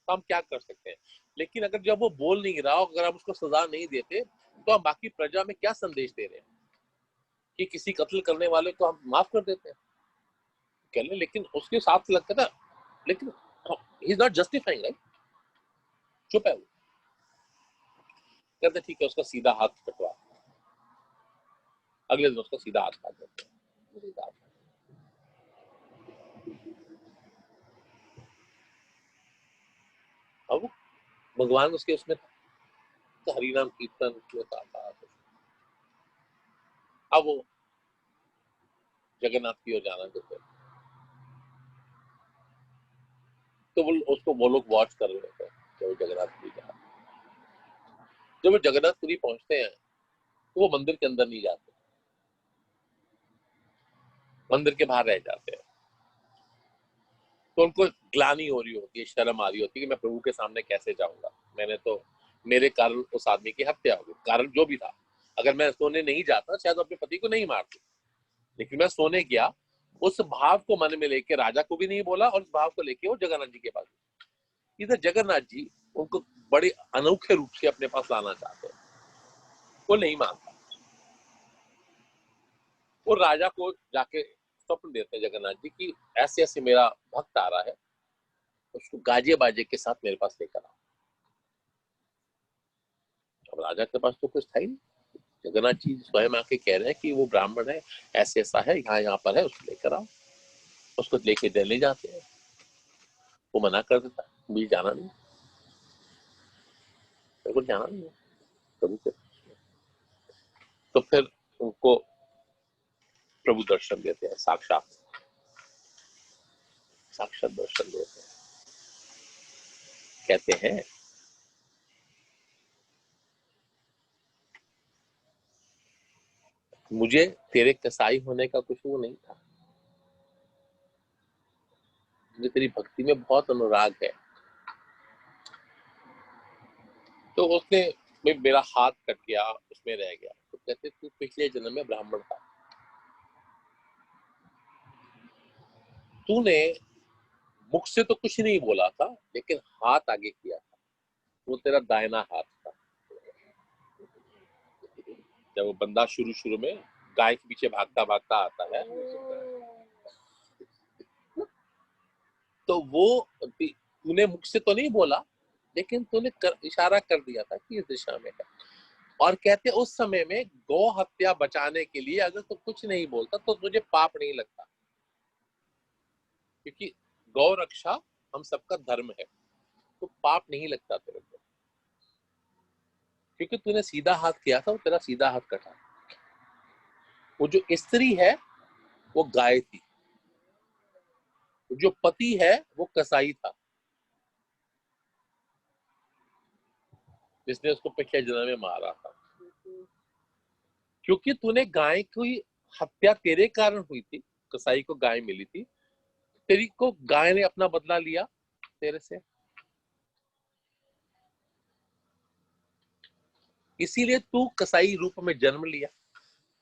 तो हम क्या कर सकते हैं, लेकिन अगर जब वो बोल नहीं रहा, अगर हम उसको सजा नहीं देते, तो हम बाकी प्रजा में क्या संदेश दे रहे हैं कि किसी कत्ल करने वाले को हम माफ कर देते हैं, कह ले, लेकिन उसके साथ लगता था, लेकिन he is not justifying, right. चुप है वो, कहते ठीक है, उसका सीधा हाथ कटवा। अगले दिन उसका सीधा हाथ काट देते हैं। अब भगवान उसके उसमें तो हरिनाम कीर्तन उसमें था। अब वो जगन्नाथ की ओर जाना चाहते, तो वो लोग वॉच कर रहे थे जब वो जगन्नाथपुरी जा। जब वो जगन्नाथपुरी पहुंचते हैं तो वो मंदिर के अंदर नहीं जाते, मंदिर के बाहर रह जाते हैं। तो उनको ग्लानि हो रही होती है, शर्म आ रही होती है कि मैं प्रभु के सामने कैसे जाऊंगा, मैंने तो मेरे कारण उस आदमी की हत्या हो गई, कारण जो भी था। अगर मैं सोने नहीं जाता शायद अपने पति को नहीं मारती, लेकिन मैं सोने गया, उस भाव को मन में लेके राजा को भी नहीं बोला, और उस भाव को लेके वो जगन्नाथ जी के पास। इधर जगन्नाथ जी उनको बड़े अनोखे रूप से अपने पास लाना चाहते हैं, वो नहीं मानता। वो राजा को जाके स्वप्न देते हैं जगन्नाथ जी की ऐसे ऐसे मेरा भक्त आ रहा है, उसको गाजे बाजे के साथ मेरे पास लेकर आओ। अब राजा के पास तो कुछ था ही नहीं, जगन्नाथ जी स्वयं आके कह रहे हैं कि वो ब्राह्मण है, ऐसे ऐसा है, यहाँ यहाँ पर है, उसको लेकर आओ। उसको लेके दिल्ली जाते हैं, वो मना कर देता है, मुझे जाना नहीं, मेरे को जाना नहीं है प्रभु के। तो फिर उनको प्रभु दर्शन देते हैं, साक्षात साक्षात दर्शन देते हैं, कहते हैं मुझे तेरे कसाई होने का कुछ वो नहीं था, मुझे तेरी भक्ति में बहुत अनुराग है। तो उसने मेरा हाथ कट गया, उसमें रह गया। तो कहते तू पिछले जन्म में ब्राह्मण था, तूने मुख से तो कुछ नहीं बोला था लेकिन हाथ आगे किया था, वो तेरा दाहिना हाथ था। जब वो बंदा शुरू में गाय के पीछे भागता भागता आता है, तो वो तूने मुख से तो नहीं बोला लेकिन तूने इशारा कर दिया था कि इस दिशा में है। और कहते उस समय में गौ हत्या बचाने के लिए अगर तू कुछ नहीं बोलता तो तुझे पाप नहीं लगता, क्योंकि गौ रक्षा हम सबका धर्म है, तो पाप नहीं लगता तेरे को, क्योंकि तूने सीधा हाथ किया था, वो तेरा सीधा हाथ कटा। वो जो स्त्री है वो गाय थी, जो पति है वो कसाई था, जिसने उसको पिछले जन्म में मारा था। क्योंकि तूने गाय की हत्या तेरे कारण हुई थी, कसाई को गाय मिली थी, तेरी को गाय ने अपना बदला लिया तेरे से, इसीलिए तू कसाई रूप में जन्म लिया।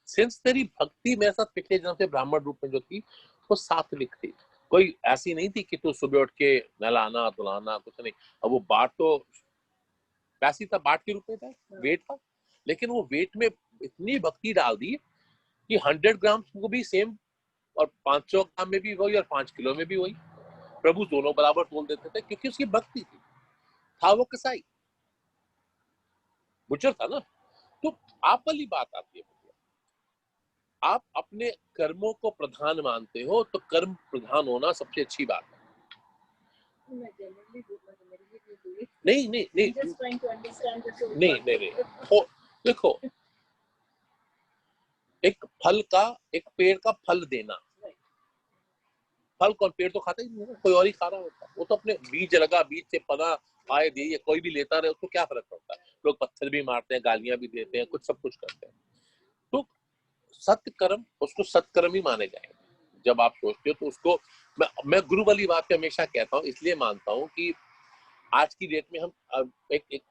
सिंस तेरी भक्ति मेरे साथ पिछले जन्म से ब्राह्मण रूप में जो थी वो सात्विक थी, कोई ऐसी नहीं थी कि तू सुबह उठ के नहलाना धुलाना कुछ नहीं। अब वो बाट तो पैसी था, बाट के रूप में था, वेट था, लेकिन वो वेट में इतनी भक्ति डाल दी कि 100 ग्राम को भी सेम और 500 ग्राम में भी वही और 5 किलो में भी वही, प्रभु दोनों बराबर तोल देते थे, क्योंकि उसकी भक्ति थी। था वो कसाई, बुचर था ना। तो आप वाली बात आती है, आप अपने कर्मों को प्रधान मानते हो तो कर्म प्रधान होना सबसे अच्छी बात है। नहीं नहीं नहीं नहीं, देखो, एक फल का, एक पेड़ का फल देना, फल कौन, पेड़ तो खाता ही नहीं है, कोई और ही खा रहा होता है। वो तो अपने बीज लगा, बीज से पना आए दे, या कोई भी लेता रहे, उसको क्या फर्क पड़ता है। लोग पत्थर भी मारते हैं, गालियां भी देते हैं, कुछ सब कुछ करते हैं। तो सत्कर्म, उसको सत्कर्म ही माने जाएंगे। जब आप सोचते हो तो उसको मैं गुरु वाली बात पे हमेशा कहता हूँ, इसलिए मानता हूँ कि आज की डेट में हम एक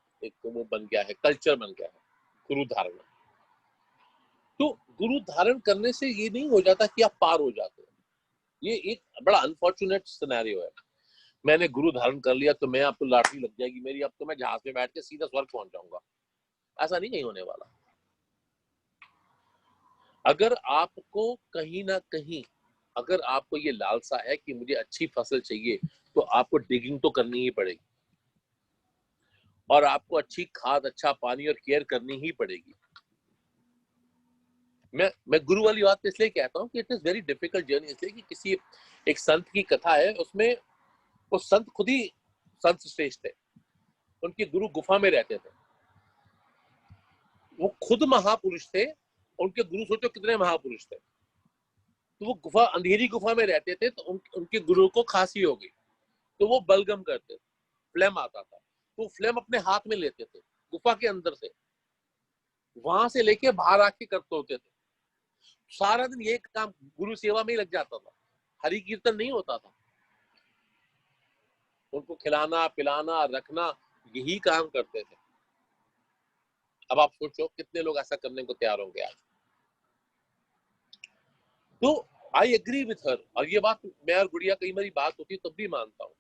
वो बन गया है, कल्चर बन गया है गुरु धारण। तो गुरु धारण करने से ये नहीं हो जाता कि आप पार हो जाते हो। ये एक बड़ा अनफॉर्चुनेट सिनेरियो है। मैंने गुरु धारण कर लिया तो मैं, अब तो लॉटरी लग जाएगी मेरी, अब तो मैं जहाज में बैठ के सीधा स्वर्ग पहुंच जाऊंगा। ऐसा नहीं होने वाला। अगर आपको कहीं ना कहीं, अगर आपको ये लालसा है कि मुझे अच्छी फसल चाहिए, तो आपको डिगिंग तो करनी ही पड़ेगी, और आपको अच्छी खाद, अच्छा पानी और केयर करनी ही पड़ेगी। मैं गुरु वाली बात इसलिए कहता हूँ कि it is very difficult journey, इसलिए कि किसी एक संत की कथा है, उसमें वो संत खुद ही संत श्रेष्ठ थे, उनके गुरु गुफा में रहते थे, वो खुद महापुरुष थे, उनके गुरु सोचो कितने महापुरुष थे। तो वो गुफा, अंधेरी गुफा में रहते थे, तो उनके गुरु को खांसी हो गई, तो वो बलगम करते थे, फ्लेम आता था, तो फ्लेम अपने हाथ में लेते थे, गुफा के अंदर से, वहां से लेके बाहर आके करते होते थे। सारा दिन ये काम गुरु सेवा में ही लग जाता था, हरि कीर्तन नहीं होता था। उनको खिलाना पिलाना रखना, यही काम करते थे। अब आप सोचो कितने लोग ऐसा करने को तैयार होंगे आज। तो आई एग्री विथ हर, और ये बात मैं और गुड़िया कई बारी बात होती तब भी मानता हूँ,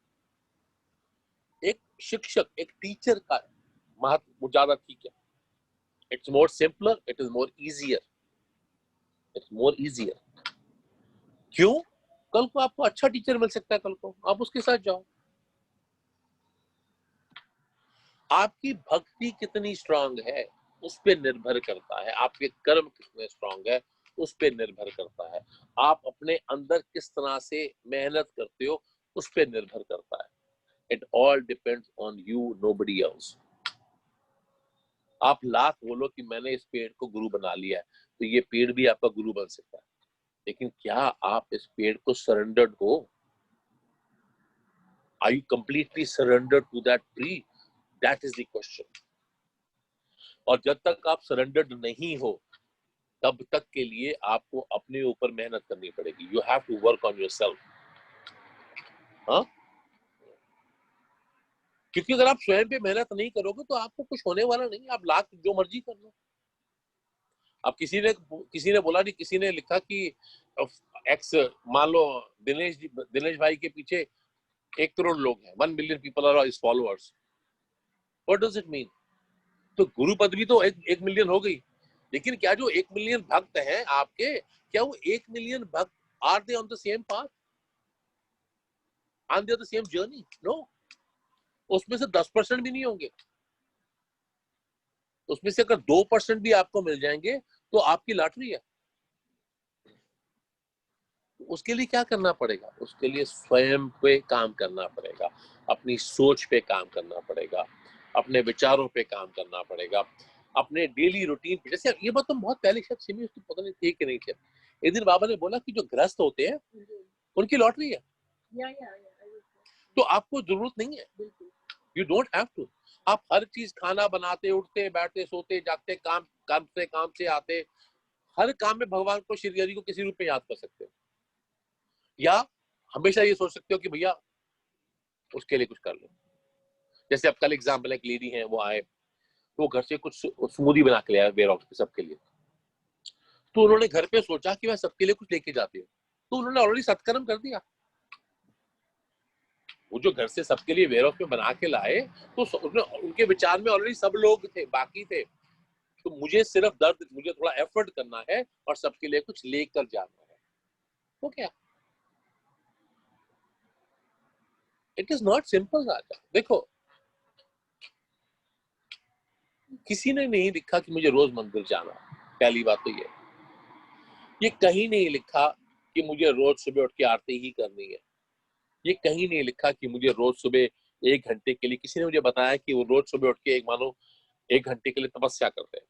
एक शिक्षक, एक टीचर का महत्व ज्यादा ठीक है। It's more simpler, it is more easier, it's more easier. क्यों? कल को आपको अच्छा टीचर मिल सकता है, कल को आप उसके साथ जाओ। आपकी भक्ति कितनी स्ट्रांग है उस पर निर्भर करता है, आपके कर्म कितने स्ट्रांग है उस पर निर्भर करता है, आप अपने अंदर किस तरह से मेहनत करते हो उस पर निर्भर करता है। It all depends on you, nobody else. आप लाख बोलो कि मैंने इस पेड़ को गुरु बना लिया है, तो ये पेड़ भी आपका गुरु बन सकता है, लेकिन क्या आप इस पेड़ को सरेंडर्ड हो? Are you completely surrendered to that tree? That is the question. और जब तक आप सरेंडर्ड नहीं हो, तब तक के लिए आपको अपने ऊपर मेहनत करनी पड़ेगी। You have to work on yourself. हाँ, क्योंकि अगर आप स्वयं पे मेहनत नहीं करोगे तो आपको कुछ होने वाला नहीं। आप लाख जो मर्जी कर लो। अब किसी ने बोला नहीं, किसी ने लिखा कि एक्स, मान लो दिनेश भाई के पीछे 1 करोड़ लोग हैं, 1 million people are his followers. What does it mean? तो गुरु पदवी तो 1 मिलियन हो गई, लेकिन क्या जो 1 मिलियन भक्त हैं आपके, क्या वो 1 मिलियन भक्त are they on the same path, on the same journey? No, उसमें से 10% भी नहीं होंगे। उसमें से अगर 2% भी आपको मिल जाएंगे तो आपकी लॉटरी है। उसके लिए क्या करना पड़ेगा? उसके लिए स्वयं पे काम करना पड़ेगा, अपनी सोच पे काम करना पड़ेगा, अपने विचारों पे काम करना पड़ेगा, अपने डेली रूटीन पे। जैसे ये बात तो बहुत पहले शायद सिमी उसको पता नहीं थी कि नहीं थी। एक दिन बाबा ने बोला कि जो ग्रस्त होते हैं उनकी लॉटरी है। तो आपको जरूरत नहीं है, यू डोंट हैव टू। आप हर चीज, खाना बनाते, उठते, बैठते, सोते, जागते, काम से आते, हर काम में भगवान को, श्री हरि को किसी रूप में याद कर सकते हो, या हमेशा ये सोच सकते हो कि भैया उसके लिए कुछ कर लो। जैसे अब कल एग्जाम्पल, एक लेडी है, वो आए तो वो घर से कुछ स्मूदी बना के ले आए वेयर हाउस पे सबके लिए। तो उन्होंने घर पे सोचा कि मैं सबके लिए कुछ लेके जाती हूँ, तो उन्होंने ऑलरेडी सत्कर्म कर दिया। वो जो घर से सबके लिए वेयर हाउस में बना के लाए, तो उनके विचार में ऑलरेडी सब लोग थे, बाकी थे। तो मुझे सिर्फ मुझे थोड़ा एफर्ट करना है और सबके लिए कुछ लेकर जाना है। तो क्या, इट इज नॉट सिंपल राजा। देखो, किसी ने नहीं लिखा कि मुझे रोज मंदिर जाना। पहली बात तो ये कहीं नहीं लिखा कि मुझे रोज सुबह उठ के आरती ही करनी है। ये कहीं नहीं लिखा कि मुझे रोज सुबह 1 घंटे के लिए, किसी ने मुझे बताया कि वो रोज सुबह उठ के मानो 1 घंटे के लिए तपस्या करते हैं।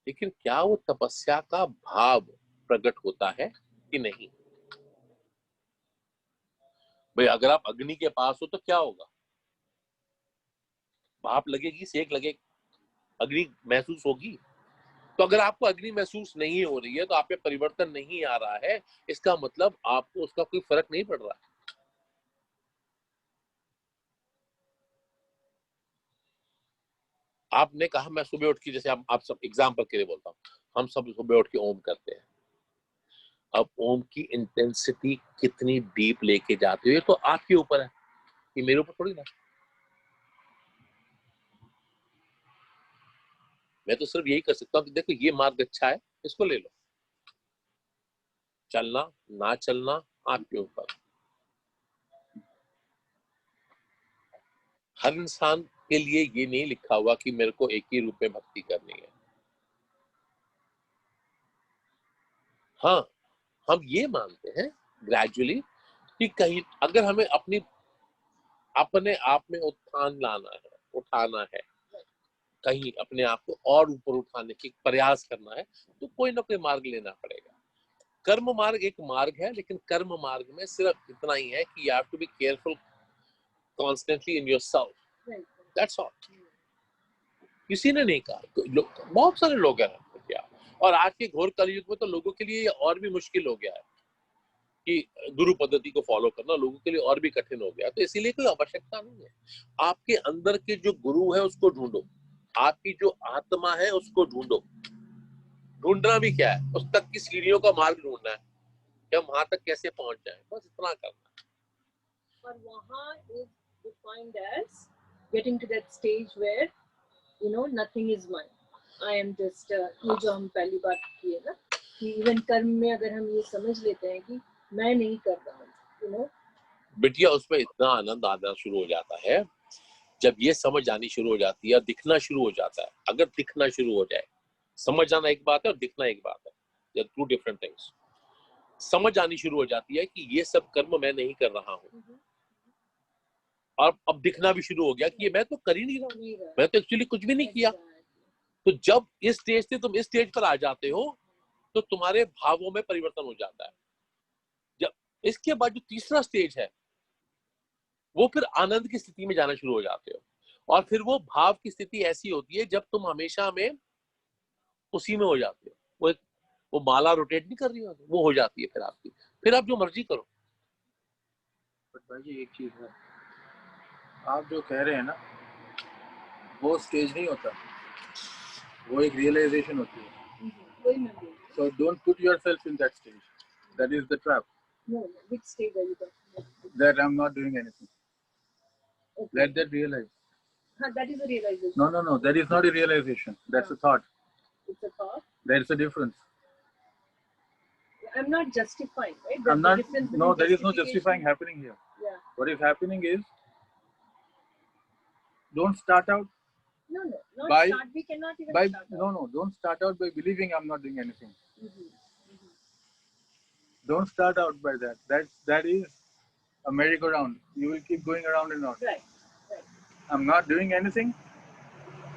लेकिन क्या वो तपस्या का भाव प्रकट होता है कि नहीं? भाई, अगर आप अग्नि के पास हो तो क्या होगा? भाप लगेगी, सेक लगेगी, अग्नि महसूस होगी। तो अगर आपको अग्नि महसूस नहीं हो रही है, तो आप पे परिवर्तन नहीं आ रहा है, इसका मतलब आपको उसका कोई फर्क नहीं पड़ रहा है। आपने कहा मैं सुबह उठ के, जैसे आप सब एग्जाम्पल के लिए बोलता हूँ, हम सब सुबह उठ के ओम करते हैं। अब ओम की इंटेंसिटी कितनी डीप लेके जाते हो, ये तो आपके ऊपर है, ये मेरे ऊपर थोड़ी ना। मैं तो सिर्फ यही कर सकता हूँ कि देखो ये मार्ग अच्छा है, इसको ले लो। चलना ना चलना आपके ऊपर। हर इंसान के लिए ये नहीं लिखा हुआ कि मेरे को एक ही रूप में भक्ति करनी है। हाँ, हम ये मानते हैं ग्रेजुअली कि कहीं अगर हमें अपने आप में उत्थान लाना है, उठाना है, कहीं अपने आप को और ऊपर उठाने की प्रयास करना है, तो कोई ना कोई मार्ग लेना पड़ेगा। कर्म मार्ग एक मार्ग है, लेकिन कर्म मार्ग में सिर्फ इतना ही है कि you have to be careful constantly in yourself, that's all. किसी ने नहीं कहा, बहुत सारे लोग हैं क्या, और आज के घोर कलयुग में तो लोगों के लिए और भी मुश्किल हो गया है कि गुरु पद्धति को फॉलो करना लोगों के लिए और भी कठिन हो गया। तो इसीलिए कोई आवश्यकता नहीं है। आपके अंदर के जो गुरु है उसको ढूंढो, आपकी जो आत्मा है उसको ढूंढो। ढूंढना भी क्या है, उस तक की सीढ़ियों का मार्ग ढूंढना है कि हम वहां तक कैसे पहुंच जाए, बस इतना करना है। और वहाँ is defined as getting to that stage where nothing is mine. I am just ये जो हम पहली बात की है ना, कि इवन कर्म में अगर हम ये समझ लेते हैं कि मैं नहीं कर रहा हूँ, बिटिया, उसमें इतना आनंद आना शुरू हो जाता है जब ये समझ आनी शुरू हो जाती है, दिखना शुरू हो जाता है। अगर दिखना शुरू हो जाए, समझ आना एक बात है और दिखना एक बात है, they are two different things. समझ आनी शुरू हो जाती है कि ये सब कर्म मैं नहीं कर रहा हूँ, और अब दिखना भी शुरू हो गया कि ये मैं तो कर ही नहीं रहा हूँ, मैं तो एक्चुअली कुछ भी नहीं किया। तो जब इस स्टेज से तुम इस स्टेज पर आ जाते हो, तो तुम्हारे भावों में परिवर्तन हो जाता है। जब इसके बाद जो तीसरा स्टेज है, वो फिर आनंद की स्थिति में जाना शुरू हो जाते हो, और फिर वो भाव की स्थिति ऐसी होती है जब तुम हमेशा में उसी में हो जाते हो। वो माला रोटेट नहीं कर रही होती, वो हो जाती है फिर आपकी। फिर आप जो मर्जी करो, बट भाई एक चीज है, आप जो कह रहे हैं ना वो स्टेज नहीं होता, वो एक रियलाइजेशन होती है. वही मैं बोल रही हूँ. So don't put yourself in that stage. That is the trap. No, which stage are you talking about? That I'm not doing anything. Okay. Let that realize. That is a realization. No. That is not a realization. That's a thought. It's a thought. There's a difference. I'm not justifying, right? I'm not. No, there is no justification. justifying happening here. Yeah. What is happening is, don't start out No, not by. start. We cannot even By start out. no. Don't start out by believing I'm not doing anything. Mm-hmm. Don't start out by that. That is a merry-go-round. You will keep going around and around. Right. I'm not doing anything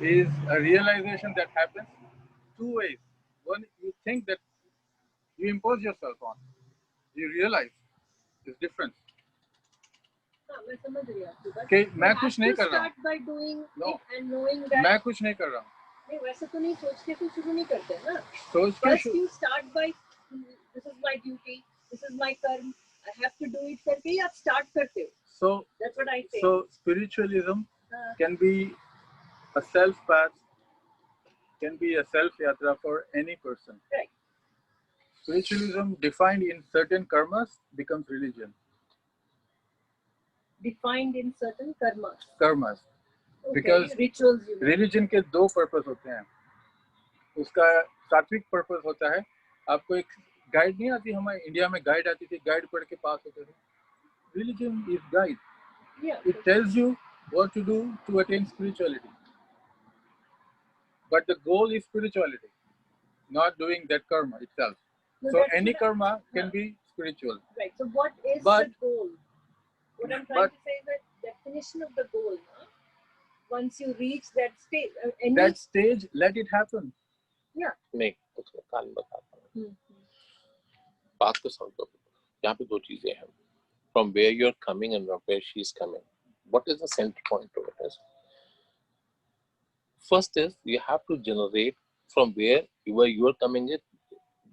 is a realization that happens two ways. One, you think that you impose yourself on. You realize it's different. हाँ, मैं समझ रही हूँ आपकी बात. Okay, मैं कुछ नहीं कर रहा हूँ. Start by doing No. it and knowing that. मैं कुछ नहीं कर रहा हूँ. नहीं, वैसे तो नहीं सोच के तो शुरू नहीं करते ना. सोच के First you start by this is my duty, this is my karma, I have to do it करके ही आप start करते हो. So that's what I say. So spiritualism can be a self path, can be a self yatra for any person. Right. Spiritualism defined in certain karmas becomes religion. Defined in certain karmas. Karmas. Okay, Because rituals. Religion के दो पर्पस होते हैं. उसका सात्विक पर्पस होता है, आपको एक गाइड नहीं आती, हमारे इंडिया में गाइड आती थी, गाइड पढ़ के पास होते थे. Religion is guide. Yeah. It tells you what to do to attain spirituality. But the goal is spirituality, not doing that karma itself. No, so any karma can be spiritual. Right. So what is the goal? What I'm trying to say is that definition of the goal. Huh? Once you reach that stage, that stage, let it happen. Yeah. नहीं, उसको कान बताता हूँ. बात को समझो. यहाँ पे दो चीजें हैं. From where you're coming and from where she's coming. What is the center point of it? First is you have to generate from where you are coming in.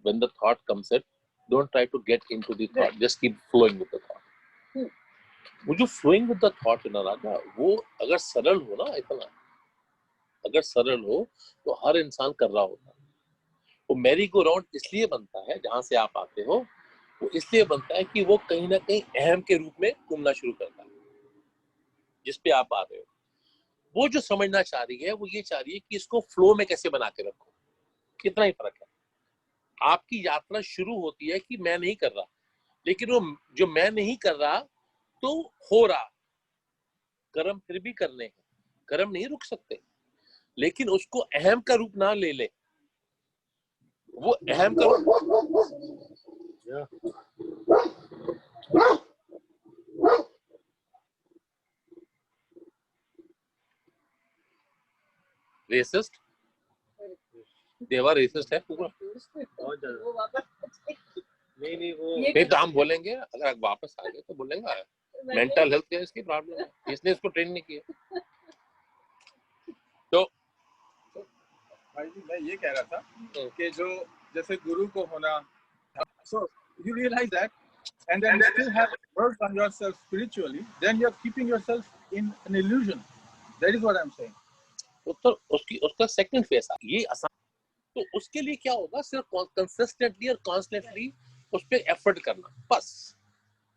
When the thought comes in, don't try to get into the thought. Right. Just keep flowing with the thought. वो जो flowing with the thought है ना राजा, वो अगर सरल हो ना इतना, अगर सरल हो तो हर इंसान कर रहा होता है. वो मैरी गो राउंड इसलिए बनता है, जहां से आप आते हो, वो इसलिए बनता है कि वो कहीं ना कहीं अहम के रूप में घूमना शुरू करता है, जिस पे आप आ रहे हो. वो जो समझना चाह रही है, वो ये चाह रही है कि इसको फ्लो में कैसे बना के रखो. कितना ही फर्क है. आपकी यात्रा शुरू होती है कि मैं नहीं कर रहा, लेकिन वो जो मैं नहीं कर रहा तो हो रहा. कर्म फिर भी करने हैं, कर्म नहीं रुक सकते, लेकिन उसको अहम का रूप ना ले ले. वो अहम का रेसिस्ट, देवा रेसिस्ट है पूरा. नहीं वो तो हम बोलेंगे, अगर आप वापस आ गए तो बोलेंगे मेंटल हेल्थ के इसकी प्रॉब्लम है, इसने इसको ट्रेन नहीं किया. तो भाई जी मैं ये कह रहा था कि जो जैसे गुरु को होना, so you realize that and then you still have worked on yourself spiritually, then you are keeping yourself in an illusion. That is what I'm saying. तो उसका सेकंड फेस है ये आसान. तो उसके लिए क्या होगा, सिर्फ कंसिस्टेंटली और कॉन्स्टेंटली उस पे एफर्ट करना बस.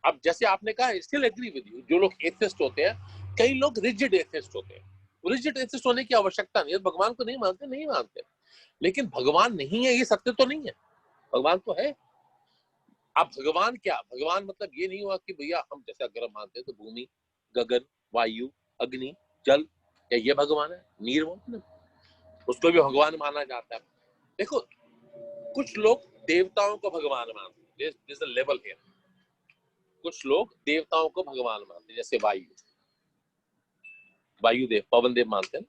अब जैसे आपने कहा, स्टिल एग्री विद यू, जो लोग एथिस्ट होते हैं, कई लोग रिजिड एथिस्ट होते हैं. रिजिड एथिस्ट होने की आवश्यकता नहीं है. भगवान को नहीं मानते, लेकिन भगवान नहीं है ये सत्य तो नहीं है. भगवान तो है. अब भगवान क्या, भगवान मतलब ये नहीं हुआ कि भैया हम जैसे अगर मानते हैं तो भूमि, गगन, वायु, अग्नि, जल, क्या ये भगवान है? निर्मल, उसको भी भगवान माना जाता है. देखो कुछ लोग देवताओं को भगवान मानते हैं, दिस अ लेवल हियर. कुछ लोग देवताओं को भगवान मानते हैं, जैसे वायुदेव, पवन देव मानते हैं,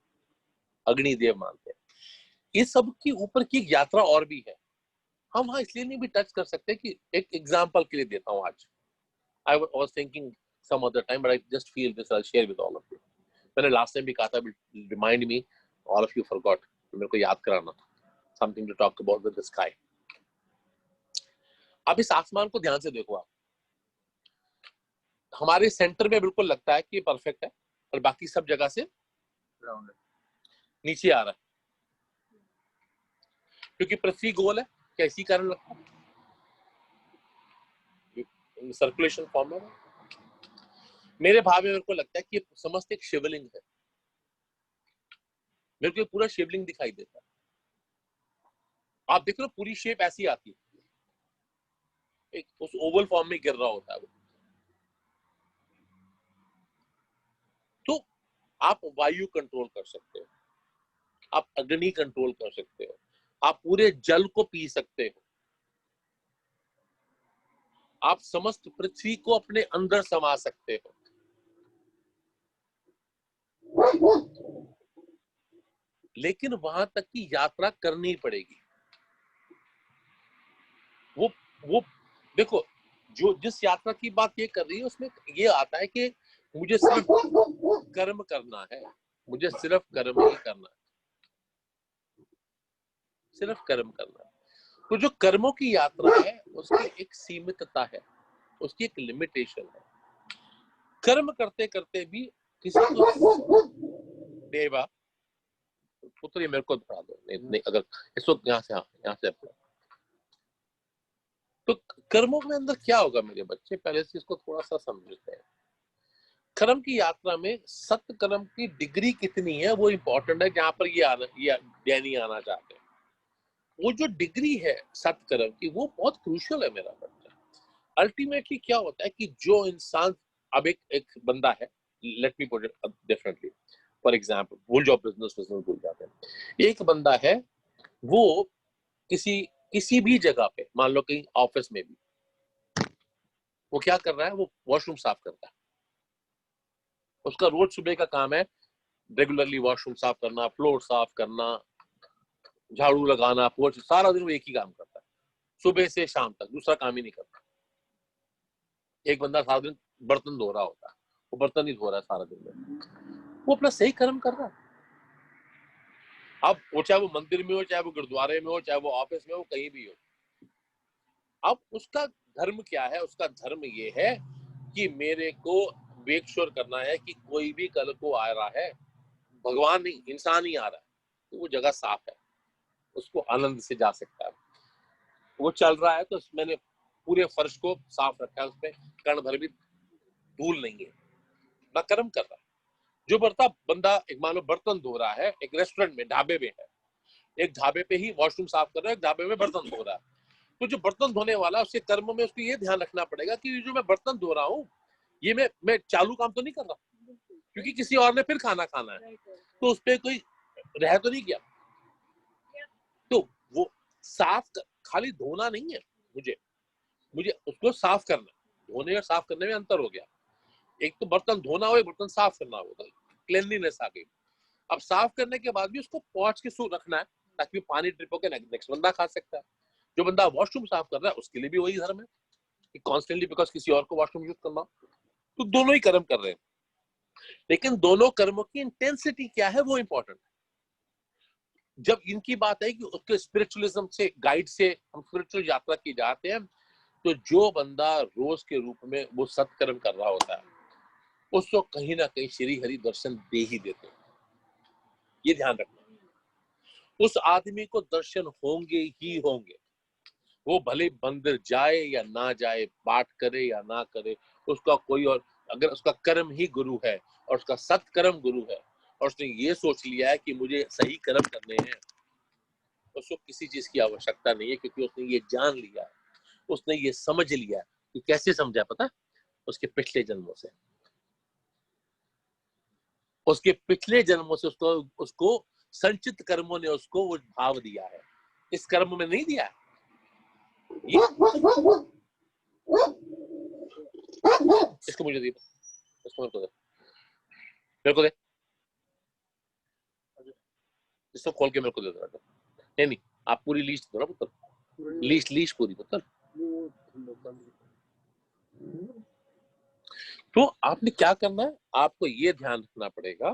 अग्निदेव मानते हैं. ये सब की ऊपर की यात्रा और भी है. हम वहां इसलिए नहीं भी टच कर सकते कि एक एग्जांपल के लिए देता हूं आज. I was thinking some other time, but I just feel this I'll share with all of you. मैंने लास्ट टाइम भी कहा था, remind me, all of you forgot, मेरे को याद कराना. Something to talk about with the sky. अब इस आसमान को ध्यान से देखो आप. हमारे सेंटर में बिल्कुल लगता है कि ये परफेक्ट है और बाकी सब जगह से नीचे आ रहा है, क्योंकि पृथ्वी गोल है। क्या इसी कारण लगता है? सर्कुलेशन फॉर्म में मेरे भाव में मेरे को लगता है कि ये समस्त एक शिवलिंग है। मेरे को पूरा शिवलिंग दिखाई देता है। आप देख लो पूरी शेप ऐसी आती है, एक उस ओवल फॉर्म में गिर रहा होता है वो। तो आप वायु कंट्रोल कर सकते हो, आप अग्नि कंट्रोल कर सकते हो, आप पूरे जल को पी सकते हो, आप समस्त पृथ्वी को अपने अंदर समा सकते हो। लेकिन वहां तक की यात्रा करनी पड़ेगी। वो देखो, जो जिस यात्रा की बात ये कर रही है उसमें ये आता है कि मुझे सिर्फ कर्म करना है, मुझे सिर्फ कर्म ही करना है, सिर्फ कर्म करना है। तो जो कर्मों की यात्रा है उसकी एक सीमितता है, उसकी एक लिमिटेशन है। कर्म करते करते भी किसी को देवा पुत्र, ये मेरे को बता दो, नहीं अगर इस वक्त यहाँ से तो कर्मों के अंदर क्या होगा मेरे बच्चे, पहले से इसको थोड़ा सा समझते हैं। कर्म की यात्रा में सत्य कर्म की डिग्री कितनी है वो इंपॉर्टेंट है। जहां पर ये डैनी आना चाहते हैं, वो जो डिग्री है सत्य कर्म की वो बहुत क्रूशियल है मेरा बच्चा। अल्टीमेटली क्या होता है कि जो इंसान, अब एक बंदा है, let me put it differently, for example भूल जाओ बिजनेस भूल जाते हैं। एक बंदा है वो किसी भी जगह पे, मान लो कहीं ऑफिस में भी, वो क्या कर रहा है, वो वॉशरूम साफ करता है। उसका रोज सुबह का काम है रेगुलरली वॉशरूम साफ करना, फ्लोर साफ करना, झाड़ू लगाना, पोछ, सारा दिन वो एक ही काम करता है, सुबह से शाम तक दूसरा काम ही नहीं करता। एक बंदा सारा दिन बर्तन धो रहा होता है, वो बर्तन ही धो रहा है सारा दिन में, वो अपना सही कर्म कर रहा है। अब वो चाहे वो मंदिर में हो, चाहे वो गुरुद्वारे में हो, चाहे वो ऑफिस में हो, कहीं भी हो। अब उसका धर्म क्या है? उसका धर्म ये है कि मेरे को मेक श्योर करना है कि कोई भी कल को आ रहा है, भगवान नहीं इंसान ही आ रहा है, तो वो जगह साफ है, उसको आनंद से जा सकता है। वो चल रहा है तो मैंने पूरे फर्श को साफ रखा है, उसमें कण भर भी धूल नहीं है, ना कर्म कर रहा है। जो बंदा एक मान लो बर्तन धो रहा है, एक रेस्टोरेंट में, ढाबे में है, एक ढाबे पे ही वॉशरूम साफ कर रहा है, एक ढाबे में बर्तन धो रहा है, तो जो बर्तन धोने वाला उसके कर्म में उसको ये ध्यान रखना पड़ेगा कि जो मैं बर्तन धो रहा हूँ ये मैं चालू काम तो नहीं कर रहा, क्योंकि किसी और ने फिर खाना खाना है, तो उस पर कोई रह तो नहीं गया। तो वो साफ खाली धोना नहीं है, मुझे उसको साफ करना, धोने और साफ करने में अंतर हो गया। एक तो बर्तन धोना हो, एक बर्तन साफ करना हो, क्लीनलीनेस आ गई। अब साफ करने के बाद भी उसको पहुंच के रखना है ताकि पानी ड्रिप होकर नेक्स्ट बंदा खा सकता है। जो बंदा वॉशरूम साफ कर रहा है उसके लिए भी वही धर्म है कि कॉन्स्टेंटली बिकॉज किसी और को वॉशरूम यूज करना। तो दोनों ही कर्म कर रहे हैं, लेकिन दोनों कर्मों की इंटेंसिटी क्या है वो इंपॉर्टेंट है। जब इनकी बात है कि उसके स्पिरिचुअलिज्म से गाइड से हम स्पिरिचुअल यात्रा की जाते हैं, तो जो बंदा रोज के रूप में वो सत्कर्म कर रहा होता है उसको कहीं ना कहीं श्री हरि दर्शन दे ही देते हैं। ये ध्यान रखना, उस आदमी को दर्शन होंगे ही होंगे, वो भले मंदिर जाए या ना जाए, पाठ करे या ना करे, उसका कोई और अगर उसका कर्म ही गुरु है और उसका सत्कर्म गुरु है और उसने ये सोच लिया है कि मुझे सही कर्म करने हैं, उसको किसी चीज की आवश्यकता नहीं है, क्योंकि उसने ये जान लिया है, उसने ये समझ लिया कि कैसे समझा पता, उसके पिछले जन्मों से, उसके पिछले जन्मों से उसको संचित कर्मों ने उसको वो भाव दिया है, इस कर्म में नहीं दिया है। इसको मुझे दे, इसको मेरे को दे, इसको खोल के मेरे को दे दो। नहीं आप पूरी लीस्ट दो ना पुत्र, लीस्ट पूरी पुत्र। तो आपने क्या करना है, आपको ये ध्यान रखना पड़ेगा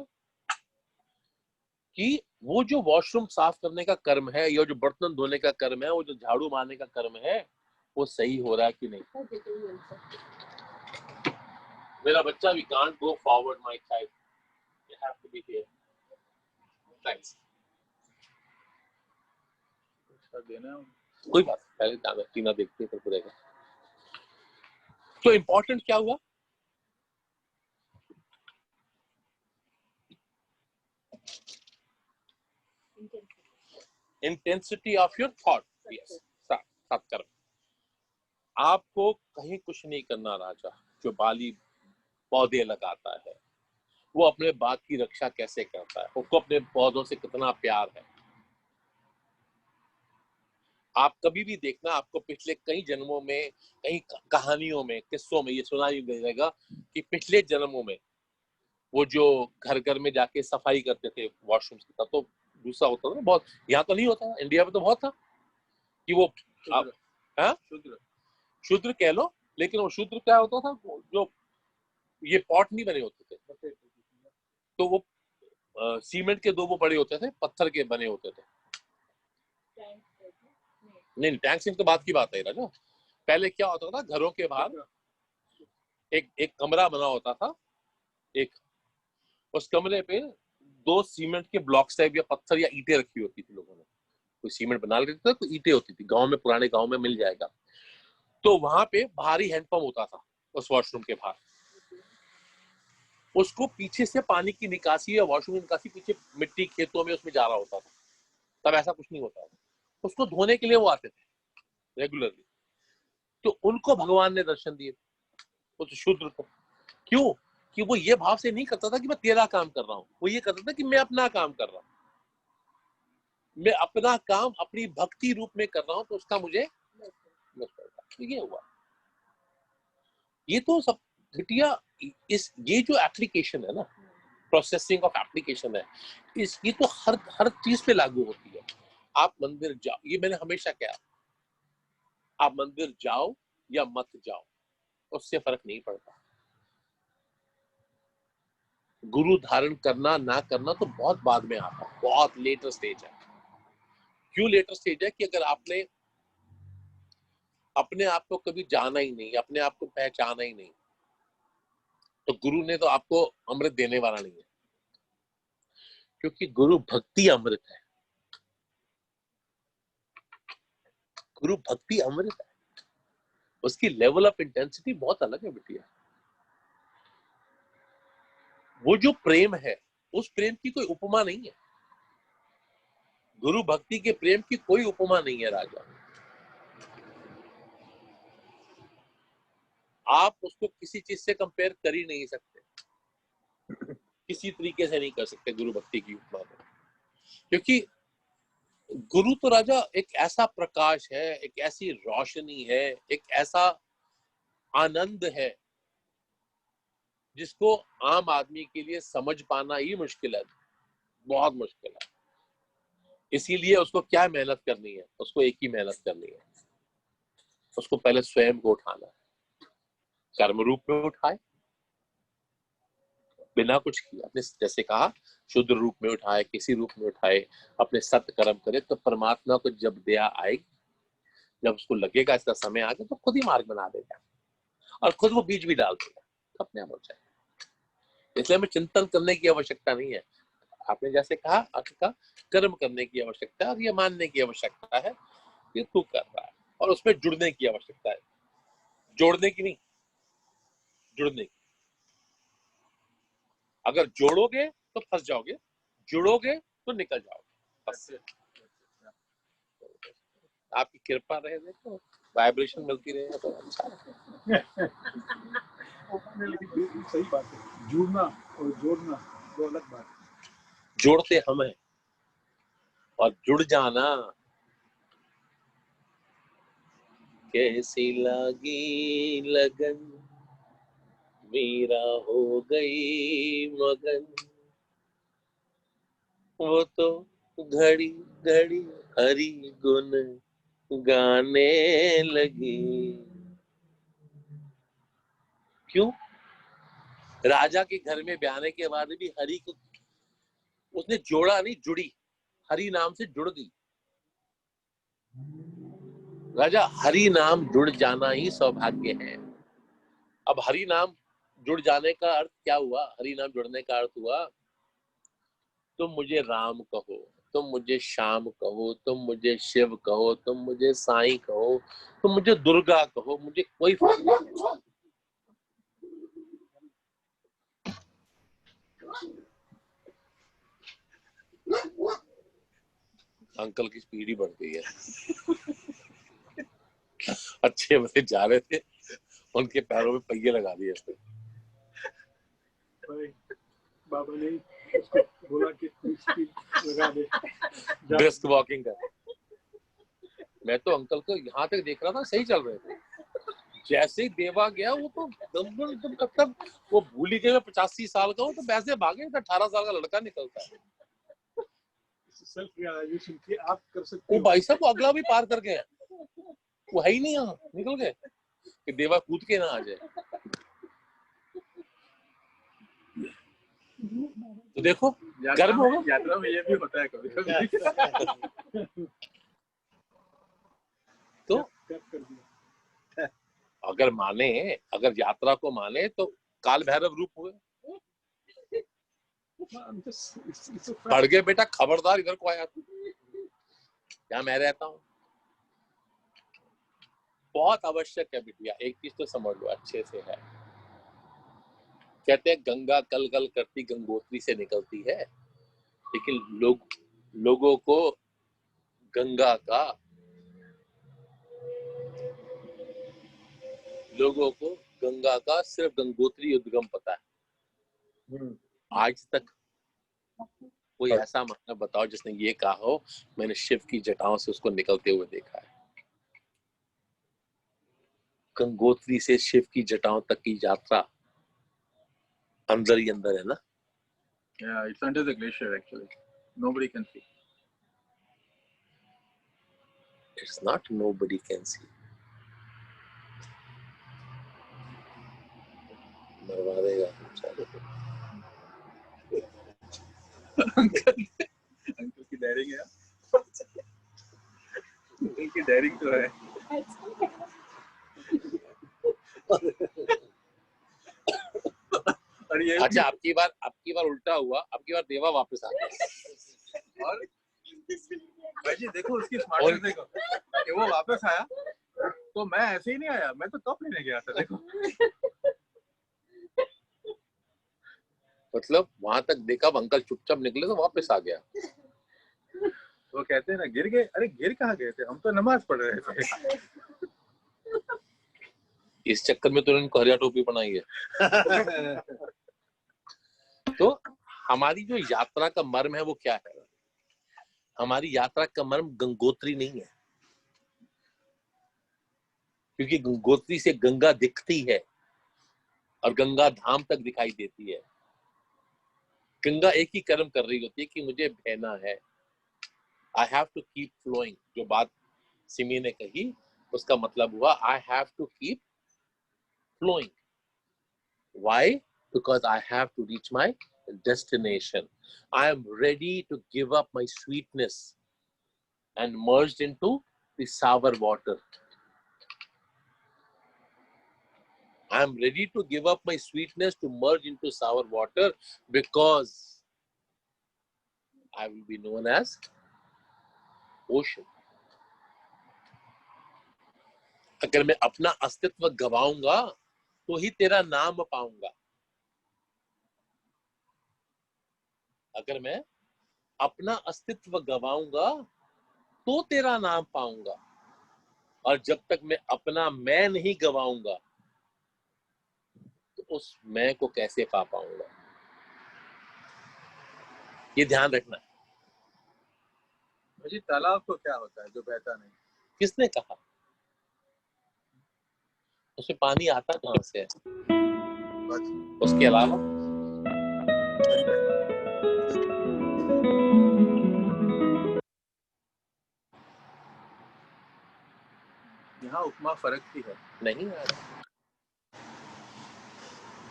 कि वो जो वॉशरूम साफ करने का कर्म है या जो बर्तन धोने का कर्म है, वो जो झाड़ू मारने का कर्म है, वो सही हो रहा है कि नहीं। मेरा बच्चा, we can't go forward, my child. You have to be here. Thanks. कोई बात नहीं, पहले टीना देखते हैं फिर पूरेगा। तो इम्पोर्टेंट क्या हुआ? Intensity of your thought. Yes, सत्कर्म। आपको कहीं कुछ नहीं करना राजा। जो बाली पौधे लगाता है वो अपने बाग की रक्षा कैसे करता है, उसको अपने पौधों से कितना प्यार है। आप कभी भी देखना, आपको पिछले कई जन्मों में, कई कहानियों में, किस्सों में ये सुनाई देगा कि पिछले जन्मों में वो जो घर घर में जाके सफाई करते थे वॉशरूम्स की, तब तो दूसरा होता था ना बहुत। यहाँ तो नहीं होता, इंडिया में तो बहुत था कि वो शूद्र कह लो, लेकिन वो शूद्र क्या होता था, जो ये पॉट नहीं बने होते थे, तो वो सीमेंट के दो वो बड़े होते थे, पत्थर के बने होते थे। नहीं, टैंक सिंक तो बात की बात है राजा। पहले क्या होता था, घरों के बाहर एक कमरा बना होता था, एक उस कमरे पे दो सीमेंट के ब्लॉक्स टाइप या पत्थर या ईंटें रखी होती थी लोगों ने। कोई सीमेंट बना लेता था, कोई ईंटें होती थी, गांव में, पुराने गांव में मिल जाएगा। तो वहां पे भारी हैंडपंप होता था उस वॉशरूम के बाहर। उसको पीछे से पानी की निकासी या वॉशरूम की निकासी पीछे मिट्टी खेतों में उसमें जा रहा होता था। तब ऐसा कुछ नहीं होता था। उसको धोने के लिए वो आते थे रेगुलरली। तो उनको भगवान ने दर्शन दिए, उस शूद्र को। क्यों? कि वो ये भाव से नहीं करता था कि मैं तेरा काम कर रहा हूं, वो ये करता था कि मैं अपना काम कर रहा हूं, मैं अपना काम अपनी भक्ति रूप में कर रहा हूं, तो उसका मुझे तो ये हुआ। ये तो सब घटिया, ये जो एप्लीकेशन है ना, प्रोसेसिंग ऑफ एप्लीकेशन है, ये तो हर चीज पे लागू होती है। आप मंदिर जाओ, ये मैंने हमेशा कहा, आप मंदिर जाओ या मत जाओ, उससे फर्क नहीं पड़ता। गुरु धारण करना ना करना तो बहुत बाद में आता है, बहुत लेटर स्टेज है। क्यों लेटर स्टेज है? कि अगर आपने अपने आप को कभी जाना ही नहीं, अपने आप को पहचाना ही नहीं, तो गुरु ने तो आपको अमृत देने वाला नहीं है। क्योंकि गुरु भक्ति अमृत है, गुरु भक्ति अमृत है। उसकी लेवल ऑफ इंटेंसिटी बहुत अलग है बिटिया। वो जो प्रेम है, उस प्रेम की कोई उपमा नहीं है। गुरु भक्ति के प्रेम की कोई उपमा नहीं है राजा। आप उसको किसी चीज से कंपेयर कर ही नहीं सकते, किसी तरीके से नहीं कर सकते गुरु भक्ति की उपमा को। क्योंकि गुरु तो राजा एक ऐसा प्रकाश है, एक ऐसी रोशनी है, एक ऐसा आनंद है जिसको आम आदमी के लिए समझ पाना ही मुश्किल है, बहुत मुश्किल है। इसीलिए उसको क्या मेहनत करनी है? उसको एक ही मेहनत करनी है, उसको पहले स्वयं को उठाना है। कर्म रूप में उठाए, बिना कुछ किए, अपने जैसे कहा शुद्ध रूप में उठाए, किसी रूप में उठाए, अपने सत्य कर्म करे, तो परमात्मा को जब दया आएगी, जब उसको लगेगा इसका समय आ गया, तो खुद ही मार्ग बना देगा और खुद वो बीज भी डाल देगा, अपने आप हो जाएगा। इसलिए हमें चिंतन करने की आवश्यकता नहीं है। आपने जैसे कहा, का कर्म करने की आवश्यकता है और ये मानने की आवश्यकता है कि तू कर रहा है, और उसमें जुड़ने की आवश्यकता है। जोड़ने की नहीं, जुड़ने की। अगर जोड़ोगे तो फंस जाओगे, जुड़ोगे तो निकल जाओगे। बस आपकी कृपा रहे, देखो वाइब्रेशन मिलती रहे तो अच्छा है। बिल्कुल सही बात है। जुड़ना और जोड़ना दो अलग बात है। जोड़ते हम हैं और जुड़ जाना। कैसी लगी लगन, मेरा हो गई मगन, वो तो घड़ी घड़ी हरि गुण गाने लगी। क्यों? राजा के घर में ब्याने के बाद भी हरि को उसने जोड़ा नहीं, जुड़ी, हरि नाम से जुड़ गई। राजा, हरि नाम जुड़ जाना ही सौभाग्य है। अब हरि नाम जुड़ जाने का अर्थ क्या हुआ? हरि नाम जुड़ने का अर्थ हुआ तुम मुझे राम कहो, तुम मुझे श्याम कहो, तुम मुझे शिव कहो, तुम मुझे साईं कहो, तुम मुझे दुर्गा कहो, मुझे कोई फर्क नहीं। अंकल की स्पीड ही बढ़ गई है। अच्छे बसे जा रहे थे, उनके पैरों में पहिए लगा दिए इसने। बाबा ने उसको बोला कि स्पीड लगा दे, ब्रिस्क वॉकिंग कर। मैं तो अंकल को यहाँ तक देख रहा था, सही चल रहे थे। जैसे ही देवा गया वो तो मतलब वो भूल ही गए मैं 85 साल का हूँ, तो वैसे भागे 18 साल का लड़का निकलता है। सेल्फ रियलाइजेशन कि आप कर सकते वो हो। भाई साहब वो अगला भी पार कर गए, वो है ही नहीं यहाँ, निकल गए कि देवा कूद के ना आ जाए। तो देखो गर्व होगा। यात्रा में ये भी होता है कभी कभी। तो कर दिया। अगर माने, अगर यात्रा को माने तो काल भैरव रूप हुए। पढ़ गए बेटा, खबरदार इधर को आया यहाँ मैं रहता हूँ। बहुत आवश्यक है बिटिया, एक चीज तो समझ लो अच्छे से है। कहते हैं गंगा कल कल करती गंगोत्री से निकलती है, लेकिन लोगों को गंगा का सिर्फ गंगोत्री उद्गम पता है। आज तक कोई ऐसा मतलब बताओ जिसने ये कहा हो मैंने शिव की जटाओं से उसको निकलते हुए देखा है। गंगोत्री से शिव की जटाओं तक की यात्रा अंदर ही अंदर है ना। Yeah, it's under the glacier actually. Nobody can see. It's not nobody can see. मरवा देगा अंकल की डायरिंग है। अंकल की डायरिंग तो है। और ये अच्छा आपकी बार उल्टा हुआ, आपकी बार देवा वापस आ गया। और भाई जी देखो उसकी स्मार्टनेस देखो कि वो वापस आया तो मैं ऐसे ही नहीं आया, मैं तो कप लेने गया था। देखो मतलब वहां तक देखा अंकल चुपचाप निकले तो वापस आ गया। वो कहते हैं ना गिर गए, अरे गिर कहाँ गए थे, हम तो नमाज पढ़ रहे थे। इस चक्कर में तो इनको हरिया टोपी बनाई है। तो हमारी जो यात्रा का मर्म है वो क्या है? हमारी यात्रा का मर्म गंगोत्री नहीं है, क्योंकि गंगोत्री से गंगा दिखती है और गंगा धाम तक दिखाई देती है। गंगा एक ही कर्म कर रही होती है कि मुझे बहना है, I have to keep flowing. जो बात सिमी ने कही उसका मतलब हुआ I have to keep flowing. Why? Because I have to reach my destination. I am ready to give up my sweetness and merged into the sour water. I am ready to give up my sweetness to merge into sour water because I will be known as ocean. अगर मैं अपना अस्तित्व गवाऊंगा तो ही तेरा नाम पाऊंगा। अगर मैं अपना अस्तित्व गवाऊंगा तो तेरा नाम पाऊंगा, और जब तक मैं अपना मैं नहीं गवाऊंगा तो उस मैं को कैसे पा पाऊंगा? ये ध्यान रखना। जी तालाब को क्या होता है जो बहता नहीं? किसने कहा? उसमें पानी आता कहां से है? उसके अलावा यहाँ उपमा फर्क ही है नहीं आ रहा।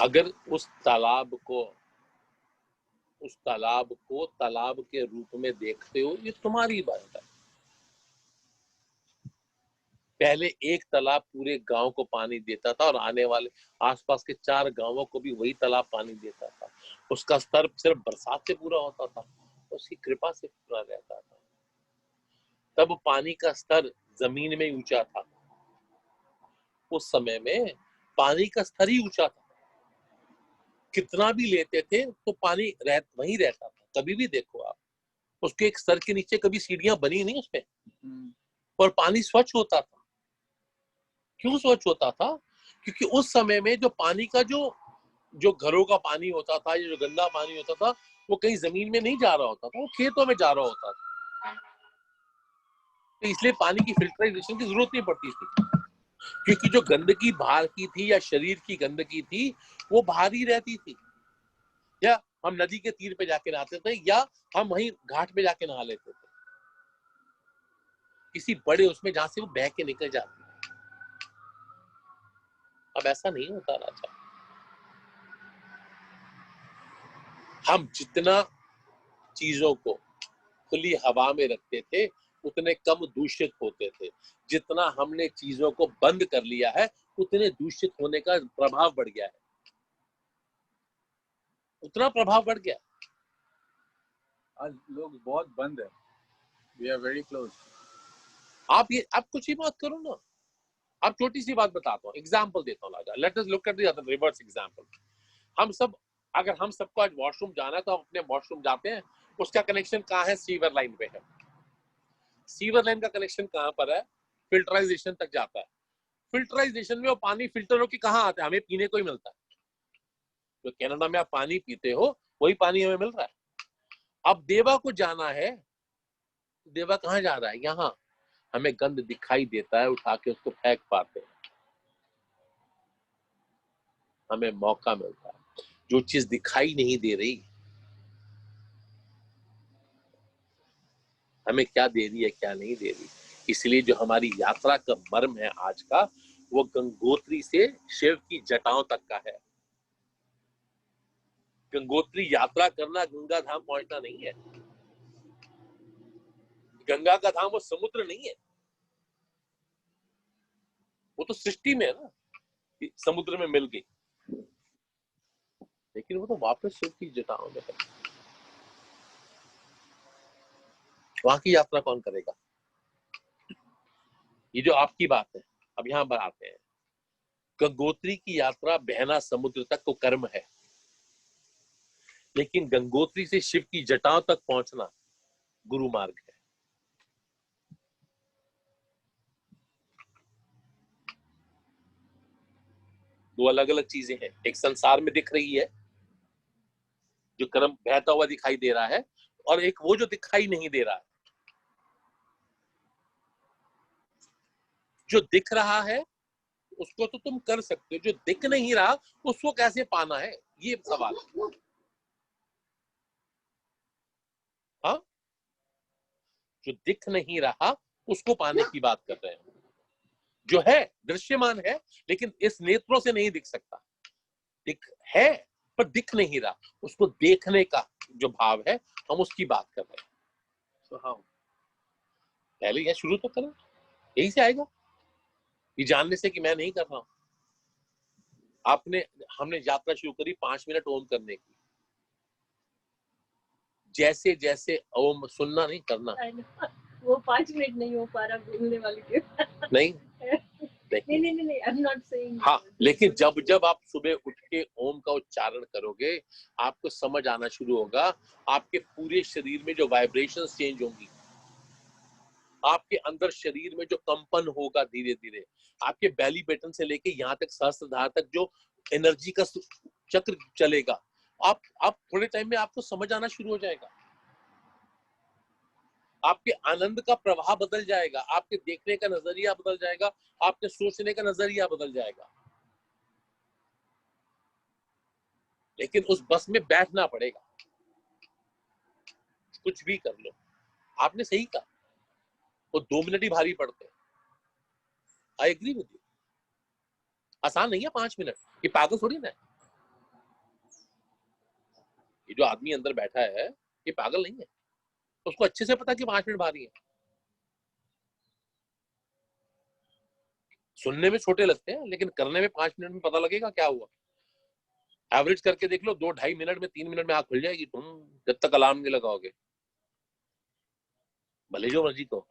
अगर उस तालाब को तालाब के रूप में देखते हो, ये तुम्हारी बात है। पहले एक तालाब पूरे गांव को पानी देता था और आने वाले आसपास के 4 गांवों को भी वही तालाब पानी देता था। उसका स्तर सिर्फ बरसात से पूरा होता था, उसकी कृपा से पूरा रहता था। तब पानी का स्तर जमीन में ऊंचा था, उस समय में पानी का स्तर ही ऊंचा था। कितना भी लेते थे तो पानी वहीं रहता था। कभी भी देखो आप, उसके एक स्तर के नीचे कभी सीढ़ियां बनी नहीं उसमें, और पानी स्वच्छ होता था। क्यों स्वच्छ होता था? क्योंकि उस समय में जो पानी का जो घरों का पानी होता था, ये जो गंदा पानी होता था, वो कहीं जमीन में नहीं जा रहा होता था, वो खेतों में जा रहा होता था। तो इसलिए पानी की फिल्टराइजेशन की जरूरत नहीं पड़ती थी, क्योंकि जो गंदगी बाहर की थी या शरीर की गंदगी थी वो बाहर ही रहती थी। या हम नदी के तीर पे जाके नहाते थे, या हम वहीं घाट पे जाके नहा लेते थे, किसी बड़े उसमें जहां से वो बह के निकल जाती है। अब ऐसा नहीं होता राजा। हम जितना चीजों को खुली हवा में रखते थे उतने कम दूषित होते थे। जितना हमने चीजों को बंद कर लिया है उतने दूषित होने का प्रभाव बढ़ गया है, उतना प्रभाव बढ़ गया। आज लोग बहुत बंद है। We are very close. आप कुछ ही बात करो ना। आप छोटी सी बात बताता हूँ, एग्जाम्पल देता हूँ राजा। Let us look at the reverse example. हम सब, अगर हम सबको आज वॉशरूम जाना है तो हम अपने वॉशरूम जाते हैं, उसका कनेक्शन कहाँ है? सीवर लाइन पे है। सीवर लाइन का कनेक्शन कहाँ पर है? फिल्टराइजेशन तक जाता है। फिल्टराइजेशन में वो पानी फिल्टर होकर कहाँ आता है? हमें पीने को ही मिलता है। जो कनाडा में आप पानी पीते हो वही पानी हमें मिल रहा है। अब देवा को जाना है, देवा कहाँ जा रहा है? यहाँ। हमें गंद दिखाई देता है, उठा के उसको फेंक पाते हैं, हमें मौका मिलता है। जो चीज दिखाई नहीं दे रही हमें क्या दे रही है, क्या नहीं दे रही। इसलिए जो हमारी यात्रा का मर्म है आज का, वो गंगोत्री से शिव की जटाओं तक का है। गंगोत्री यात्रा करना गंगा धाम पहुंचना नहीं है। गंगा का धाम वो समुद्र नहीं है, वो तो सृष्टि में है ना, समुद्र में मिल गई, लेकिन वो तो वापस शिव की जटाओं में है। वहां की यात्रा कौन करेगा? ये जो आपकी बात है, अब यहां पर आते हैं। गंगोत्री की यात्रा बहना समुद्र तक को कर्म है, लेकिन गंगोत्री से शिव की जटाओं तक पहुंचना गुरु मार्ग है। दो अलग अलग चीजें हैं। एक संसार में दिख रही है, जो कर्म बहता हुआ दिखाई दे रहा है, और एक वो जो दिखाई नहीं दे रहा है। जो दिख रहा है उसको तो तुम कर सकते हो, जो दिख नहीं रहा उसको कैसे पाना है, ये सवाल है। हाँ, जो दिख नहीं रहा उसको पाने की बात कर रहे हैं। जो है दृश्यमान है, लेकिन इस नेत्रों से नहीं दिख सकता। दिख है पर दिख नहीं रहा, उसको देखने का जो भाव है, हम उसकी बात कर रहे हैं। तो हाँ, पहले यह शुरू तो करो, यही से आएगा, ये जानने से कि मैं नहीं कर रहा हूं। हमने यात्रा शुरू करी 5 मिनट ओम करने की। जैसे जैसे ओम सुनना नहीं करना। वो 5 मिनट नहीं हो पा रहा बोलने वाली के नहीं नहीं, I'm not saying। हाँ, लेकिन जब जब आप सुबह उठ के ओम का उच्चारण करोगे, आपको समझ आना शुरू होगा, आपके पूरे शरीर में जो वाइब्रेशंस चेंज होंगी, आपके अंदर शरीर में जो कंपन होगा धीरे धीरे, आपके बैली बटन से लेके यहाँ तक सहस्त्रधार तक जो एनर्जी का चक्र चलेगा, आप थोड़े टाइम में आपको समझ आना शुरू हो जाएगा। आपके आनंद का प्रवाह बदल जाएगा, आपके देखने का नजरिया बदल जाएगा, आपके सोचने का नजरिया बदल जाएगा। लेकिन उस बस में बैठना पड़ेगा। कुछ भी कर लो, आपने सही कहा, वो 2 मिनट ही भारी पड़ते हैं। I agree with you. आसान नहीं है 5 मिनट, ये पागल थोड़ी ना है। ये जो आदमी अंदर बैठा है ये पागल नहीं है, उसको अच्छे से पता कि 5 मिनट भारी है। सुनने में छोटे लगते हैं लेकिन करने में 5 मिनट में पता लगेगा क्या हुआ। एवरेज करके देख लो, 2-2.5 मिनट में 3 मिनट में आँख खुल जाएगी तुम, जब तक अलार्म नहीं लगाओगे, भले जो मर्जी को।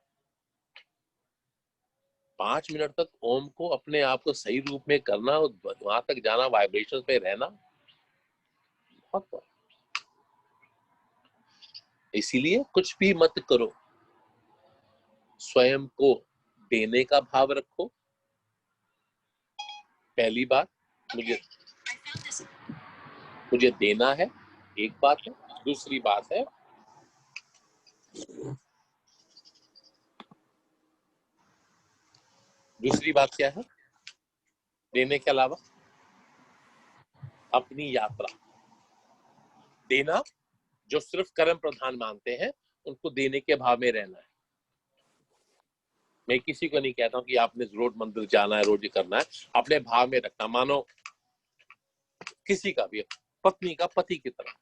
5 मिनट तक ओम को अपने आप को सही रूप में करना, वहां तक जाना, वाइब्रेशन पे रहना बहुत। इसीलिए कुछ भी मत करो, स्वयं को देने का भाव रखो। पहली बात, मुझे देना है, एक बात है। दूसरी बात है क्या है देने के अलावा? अपनी यात्रा। देना जो सिर्फ कर्म प्रधान मानते हैं उनको देने के भाव में रहना है। मैं किसी को नहीं कहता हूं कि आपने रोज मंदिर जाना है, रोज करना है, अपने भाव में रखना। मानो किसी का भी, पत्नी का पति की तरफ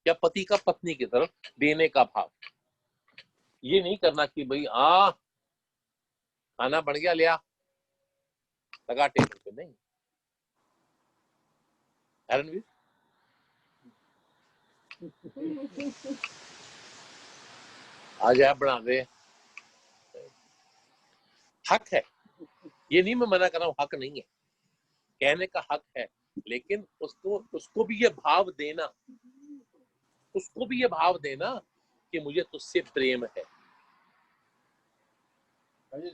या पति का पत्नी की तरफ देने का भाव। ये नहीं करना कि भाई खाना बन गया, लिया लगा टेबल पे, नहीं। रणवीर आज आप बना दे, हक है, ये नहीं मैं मना कर रहा हूं, हक नहीं है, कहने का हक है, लेकिन उसको भी ये भाव देना, उसको भी ये भाव देना कि मुझे तुझसे प्रेम है।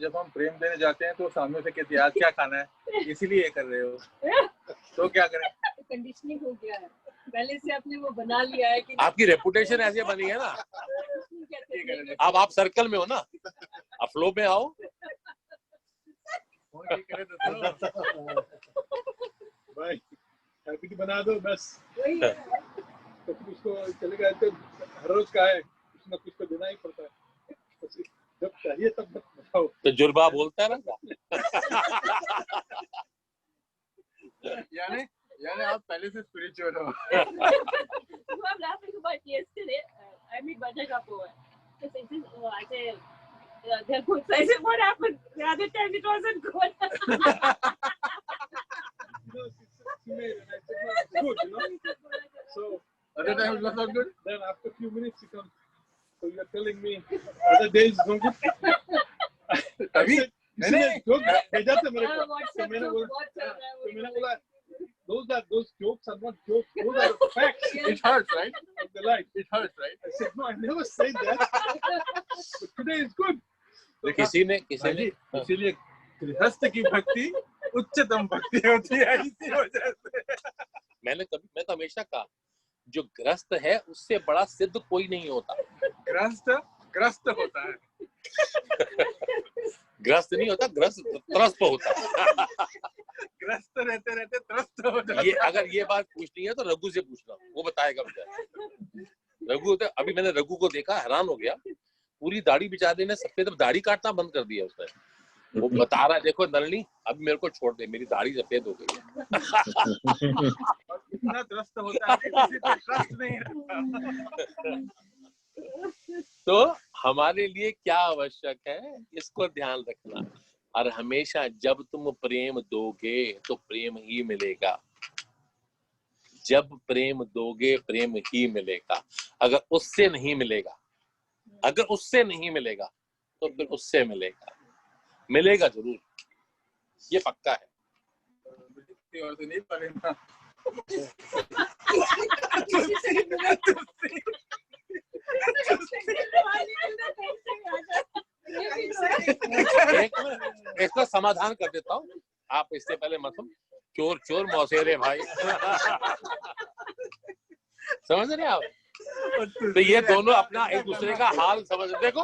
जब हम प्रेम देने जाते हैं तो सामने से कहते हैं आज क्या खाना है, इसीलिए ये कर रहे हो, तो क्या करें? कंडीशनिंग हो गया है, पहले से आपने वो बना लिया है कि आपकी रेपुटेशन ऐसे बनी है ना। अब आप सर्कल में हो ना, आप फ्लो में आओ। भाई हैप्पी बना दो बस, तो फिर उसको चलेगा। तो हर रोज का है, कुछ ना कुछ तो देना ही पड़ता है, जब चाहिए तब बताओ। तो जुर्बा बोलता है ना। यानी आप पहले से स्पिरिचुअल हो। I'm laughing about yesterday. I meet Bajaj Kapoor. So he says, "Oh, I say they're good." So I said, "What happened? The other time it wasn't good." Good, So Other time it was not good. Then after a few minutes he comes. So you're telling me other days no good? अभी मैंने जोक भेजा था मेरे को, तो WhatsApp मैंने group, बोला those jokes are not jokes, those are facts. It hurts, right? Of the life. It hurts, right? I said no, I never said that. But today is good. तो किसी ने इसीलिए गृहस्थ की भक्ति उच्चतम भक्ति होती है, इसी वजह से। मैं तो हमेशा कहा, जो ग्रस्त है उससे बड़ा सिद्ध कोई नहीं होता। ग्रस्त होता है। ग्रस्त नहीं होता, त्रस्त होता है। ग्रस्त रहते रहते त्रस्त हो जाता है। ये अगर ये बात पूछनी है तो रघु से पूछना, वो बताएगा मुझे। रघु, अभी मैंने रघु को देखा, हैरान हो गया, पूरी दाढ़ी बेचारे ने सफेद, दाढ़ी काटना बंद कर दिया उसने। वो बता रहा है, देखो नलिनी अब मेरे को छोड़ दे, मेरी दाढ़ी सफेद हो गई है। इतना त्रस्त होता है कि किसी पे ट्रस्ट नहीं रहता। तो हमारे लिए क्या आवश्यक है, इसको ध्यान रखना। और हमेशा जब तुम प्रेम दोगे तो प्रेम ही मिलेगा। जब प्रेम दोगे प्रेम ही मिलेगा। अगर उससे नहीं मिलेगा तो फिर उससे मिलेगा जरूर, ये पक्का है। नहीं पड़ेगा। इसका समाधान कर देता हूँ, आप इससे पहले मत हम चोर मौसेरे भाई। समझ रहे आप? तो ये दोनों अपना एक दूसरे का हाल समझ, देखो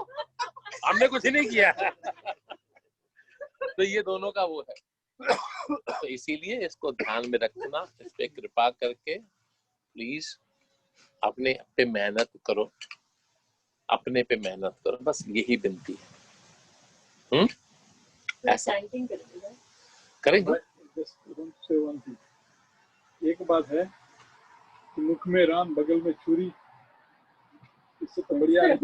हमने कुछ नहीं किया है। तो ये दोनों का वो है। तो इसीलिए इसको ध्यान में रखना, इस पे कृपा करके प्लीज अपने पे मेहनत करो, बस यही विनती है। ऐसा करेंगे। एक बात है कि मुख में राम बगल में छुरी, इससे तो बढ़िया है।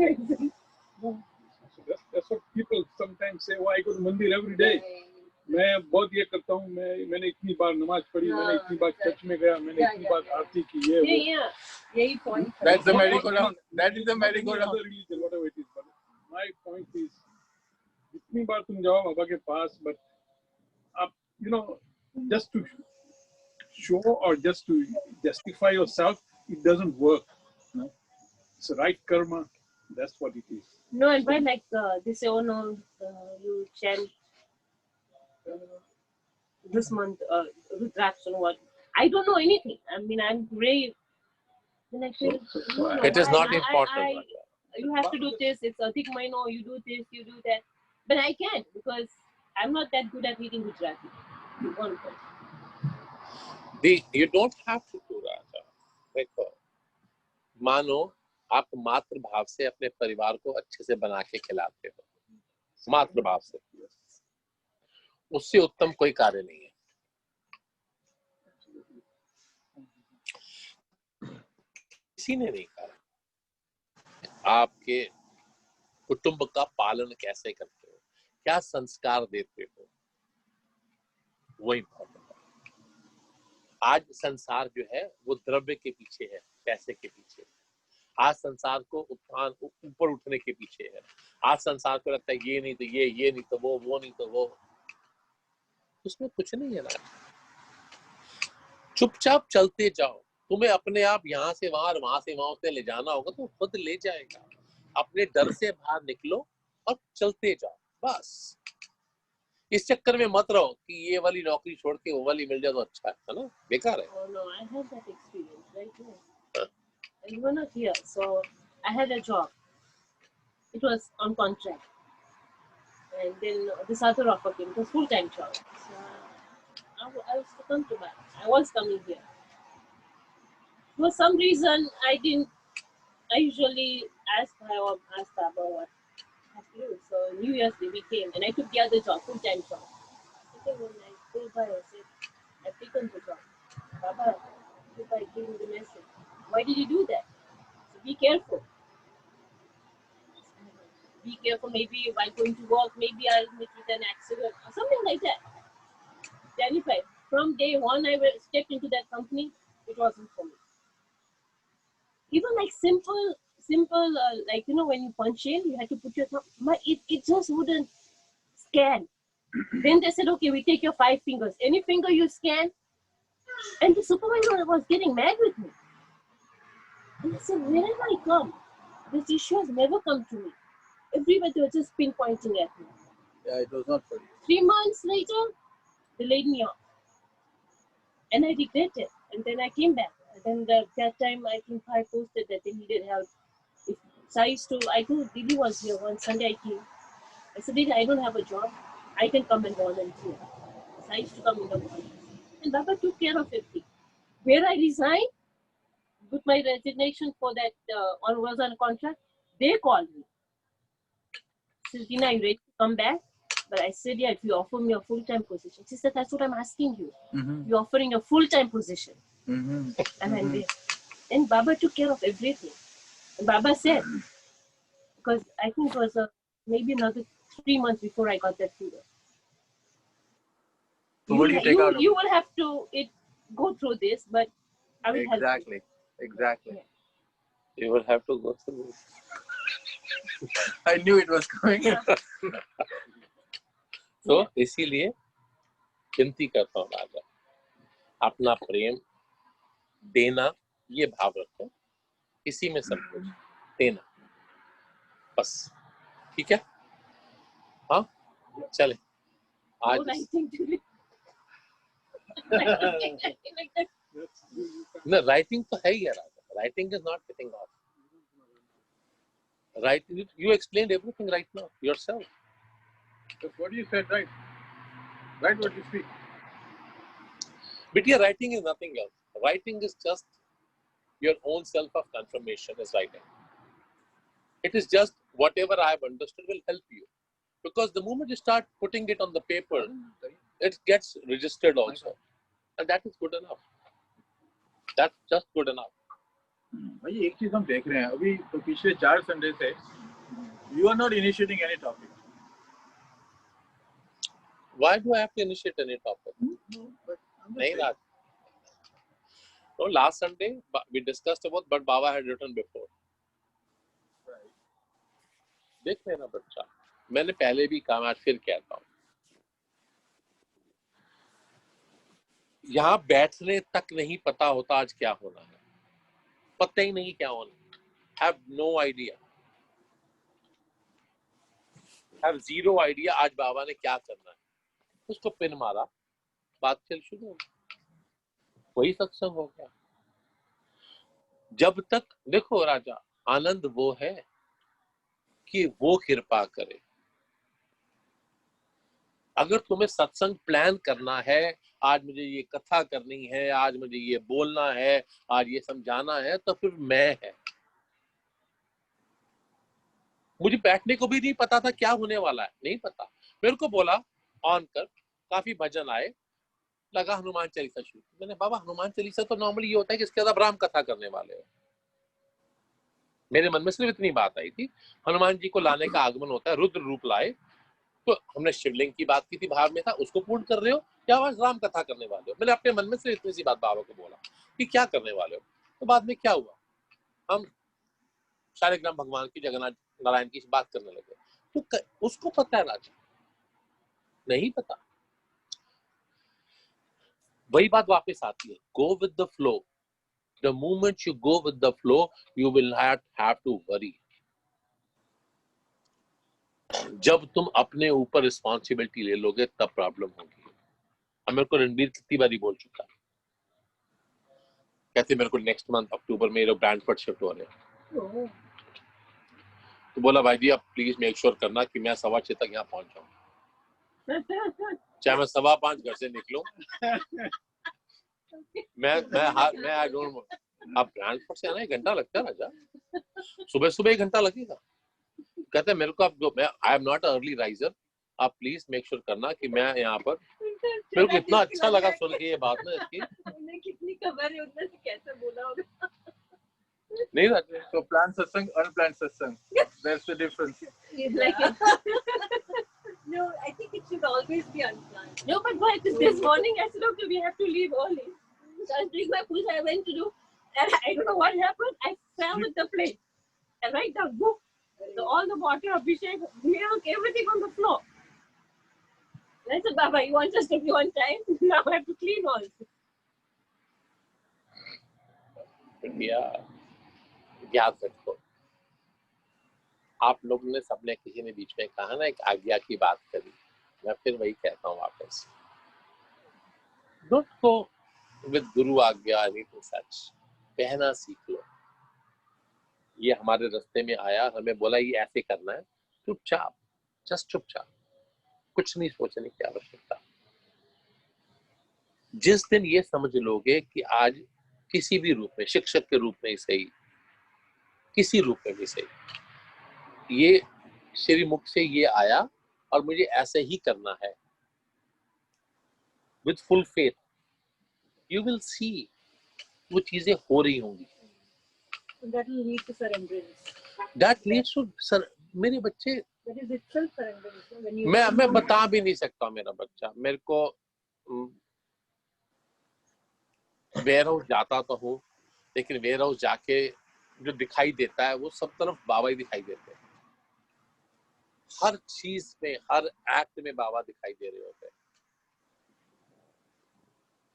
That's what people sometimes say, "Oh, I go to mandir every day." मैं बहुत ये करता हूँ, मैंने इतनी बार नमाज पढ़ी, मैंने इतनी बार चर्च में गया, मैंने इतनी बार आरती की, ये वो। यही point. That's the merry-go-round. That is the merry-go-round. Other religion, whatever it is, but my point is, जितनी बार तुम जाओ बाबा के पास, but आप, you know, just to show or just to justify yourself, it doesn't work. No, it's right karma. That's what it is. No, and why like they say, oh no, you chant this month Rudraksh and what? I don't know anything. I mean, I'm very. Then I feel, no, It is not important. You have to do this. It's Adhik Mahino. You do this. You do that. But I can't because I'm not that good at reading Gujarati. You don't have to do that. देखो, मानो आप मातृभाव से अपने परिवार को अच्छे से बना के खिलाते हो, मातृभाव से, उससे उत्तम कोई कार्य नहीं है। किसी ने नहीं कहा आपके कुटुंब का पालन कैसे करते हो, क्या संस्कार देते हो, वही बहुत है। आज संसार जो है वो द्रव्य के पीछे है, पैसे के पीछे। आज संसार को उत्थान ऊपर उठने के पीछे है। आज संसार को लगता है ये नहीं तो ये नहीं तो वो नहीं तो वो। उसमें कुछ नहीं है ना। चुपचाप चलते जाओ। तुम्हें अपने आप यहाँ से वहां से वहां ले जाना होगा तो खुद ले जाएगा। अपने डर से बाहर निकलो और चलते जाओ, बस। इस चक्कर में मत रहो कि ये वाली नौकरी छोड़ के वो वाली मिल जाए तो अच्छा है ना, बेकार है। Oh no, I had that experience right here. And you were not here, so I had a job. It was on contract, and then this other offer came. It was full-time job. So I was to come to back. I was coming here. For some reason, I didn't. I usually ask Baba what I have to do. So New Year's Day we came, and I took the other job, full-time job. Okay, when I told Baba, I said, I've taken the job. Baba, I gave him the message. Why did you do that? So be careful. Be careful. Maybe while going to work, maybe I'll meet with an accident or something like that. Terrified. From day one, I stepped into that company. It wasn't for me. Even like simple, like when you punch in, you had to put your thumb. It just wouldn't scan. Then they said, okay, we take your 5 fingers. Any finger you scan. And the supervisor was getting mad with me. And I said, wherever I come, this issue has never come to me. Everywhere they were just pinpointing at me. Yeah, it was not for you. 3 months later, they laid me off. And I regretted. And then I came back. And then that time, I think I posted that they needed help. I told Didi was here one Sunday I came. I said, Didi, I don't have a job. I can come and volunteer. So I used to come in the morning. And Baba took care of everything. Where I resigned, with my resignation for that, was on a contract, they called me. Said, Tina, are you ready to come back? But I said, yeah, if you offer me a full-time position. She said, that's what I'm asking you. Mm-hmm. You're offering a full-time position. Mm-hmm. And Baba took care of everything. And Baba said, because I think it was maybe another 3 months before I got that fever. So what do you take out of You will have to go through this, but I will help you. Exactly. Yeah. You will have to go through this. I knew it was coming. तो इसीलिए विनती करता हूँ राजा, अपना प्रेम देना ये भाव रखो, इसी में सब कुछ देना, बस। ठीक है? हाँ, चले आज। No, writing तो है ही है राजा. Writing is not getting off. Writing, you explained everything right now yourself. That's what you said, right? Write what you speak. But your writing is nothing else. Writing is just your own self of confirmation is writing. It is just whatever I have understood will help you. Because the moment you start putting it on the paper, it gets registered also. And that is good enough. That's just good enough. भाई एक चीज हम देख रहे हैं अभी तो पिछले 4 संडे से you are not initiating any topic. Why do I have to initiate any topic? No, but I'm just नहीं saying. Raj. No, last Sunday we discussed about, but Baba had written before. Right. देख लेना बच्चा, मैंने पहले भी कहा, मैं आज फिर कहता हूँ, यहाँ बैठने तक नहीं पता होता आज क्या होना है, पता ही नहीं क्या होना, have no idea, have zero idea आज बाबा ने क्या करना है, उसको पिन मारा, बात चल शुरू हो, वही सत्संग हो गया। जब तक देखो राजा, आनंद वो है कि वो कृपा करे। अगर तुम्हें सत्संग प्लान करना है, आज मुझे ये कथा करनी है, आज मुझे ये बोलना है, आज ये समझाना है, तो फिर मैं है। मुझे बैठने को भी नहीं पता था क्या होने वाला है, नहीं पता। मेरे को बोला ऑन कर, काफी भजन आए, लगा हनुमान चालीसा शुरू। मैंने बाबा हनुमान चालीसा तो नॉर्मली ये होता है कि इसके बाद आप राम कथा करने वाले हो। मेरे मन में सिर्फ इतनी बात आई थी, हनुमान जी को लाने का आगमन होता है, रुद्र रूप लाए, तो हमने शिवलिंग की बात की थी, बाहर में था, उसको पूर्ण कर रहे हो या आज राम कथा करने वाले हो। मैंने अपने मन में से इतनी सी बात बाबा को बोला कि क्या करने वाले हो। तो बाद में क्या हुआ, हम शालिग्राम भगवान की, जगन्नाथ नारायण की बात करने लगे। तो उसको पता है राजा, नहीं पता। वही बात वापस आती है, go with the flow. The moment you go with the flow, you will not have to worry. जब तुम अपने ऊपर रिस्पॉन्सिबिलिटी ले लोगे तब प्रॉब्लम होगी। अब मेरे को रणबीर कितनी बारी बोल चुका, कहते मेरे को नेक्स्ट मंथ अक्टूबर में लोग ब्रैंडफोर्ड शिफ्ट हो रहे हैं। तो बोला भाई जी आप प्लीज मेक श्योर करना कि मैं 6:15 तक यहाँ पहुंच जाऊँ, चाहे मैं 5:15 घर से निकलूं। मैं आई डोंट, आप ब्रैंडफोर्ड से आना 1 घंटा लगता है राजा, सुबह 1 घंटा लगेगा। कहते हैं मेरे को आप, मैं I am not early riser, आप प्लीज मेक श्योर करना कि मैं यहाँ पर। मेरे को इतना अच्छा लगा सुन के ये बात ना इसकी, कितनी खबर है उधर से कैसे बोला होगा। नहीं राजा। So planned satsang, unplanned satsang. That's the difference. Like no, I think it should always be unplanned. No, but why? Because this morning I said, okay, we have to leave early. So I was doing my puja, I went to do, and I don't know what happened. I fell with the plate. And right down, boom. So all the water, Abhishek, milk, everything on the floor. And I said, Baba, you want us to be on time? Now I have to clean all. India याद रखो, आप लोग ने सबने किसी ने बीच में कहा ना एक आज्ञा की बात करी, मैं फिर वही कहता हूँ वापस, डोंट गो विद गुरु आज्ञा, एनीथिंग सच। कहना सीख लो। ये हमारे रास्ते में आया, हमें बोला ये ऐसे करना है, चुपचाप, जस्ट चुपचाप, कुछ नहीं सोचने की आवश्यकता। जिस दिन ये समझ लोगे कि आज किसी भी रूप में, शिक्षक के रूप में ही सही, किसी रूप में भी सही, ये श्रीमुख से ये आया और मुझे ऐसे ही करना है, with full faith, you will see वो चीजें हो रही होंगी। That will lead to surrenderance. That leads to मेरे बच्चे, That is itself surrenderance. When you मैं बता भी नहीं सकता। मेरा बच्चा, मेरे को वेयर हाउस जाता तो हूँ, लेकिन वेयर हाउस जाके जो दिखाई देता है वो सब तरफ बाबा ही दिखाई देते हैं। हर चीज में, हर एक्ट में बाबा दिखाई दे रहे होते हैं।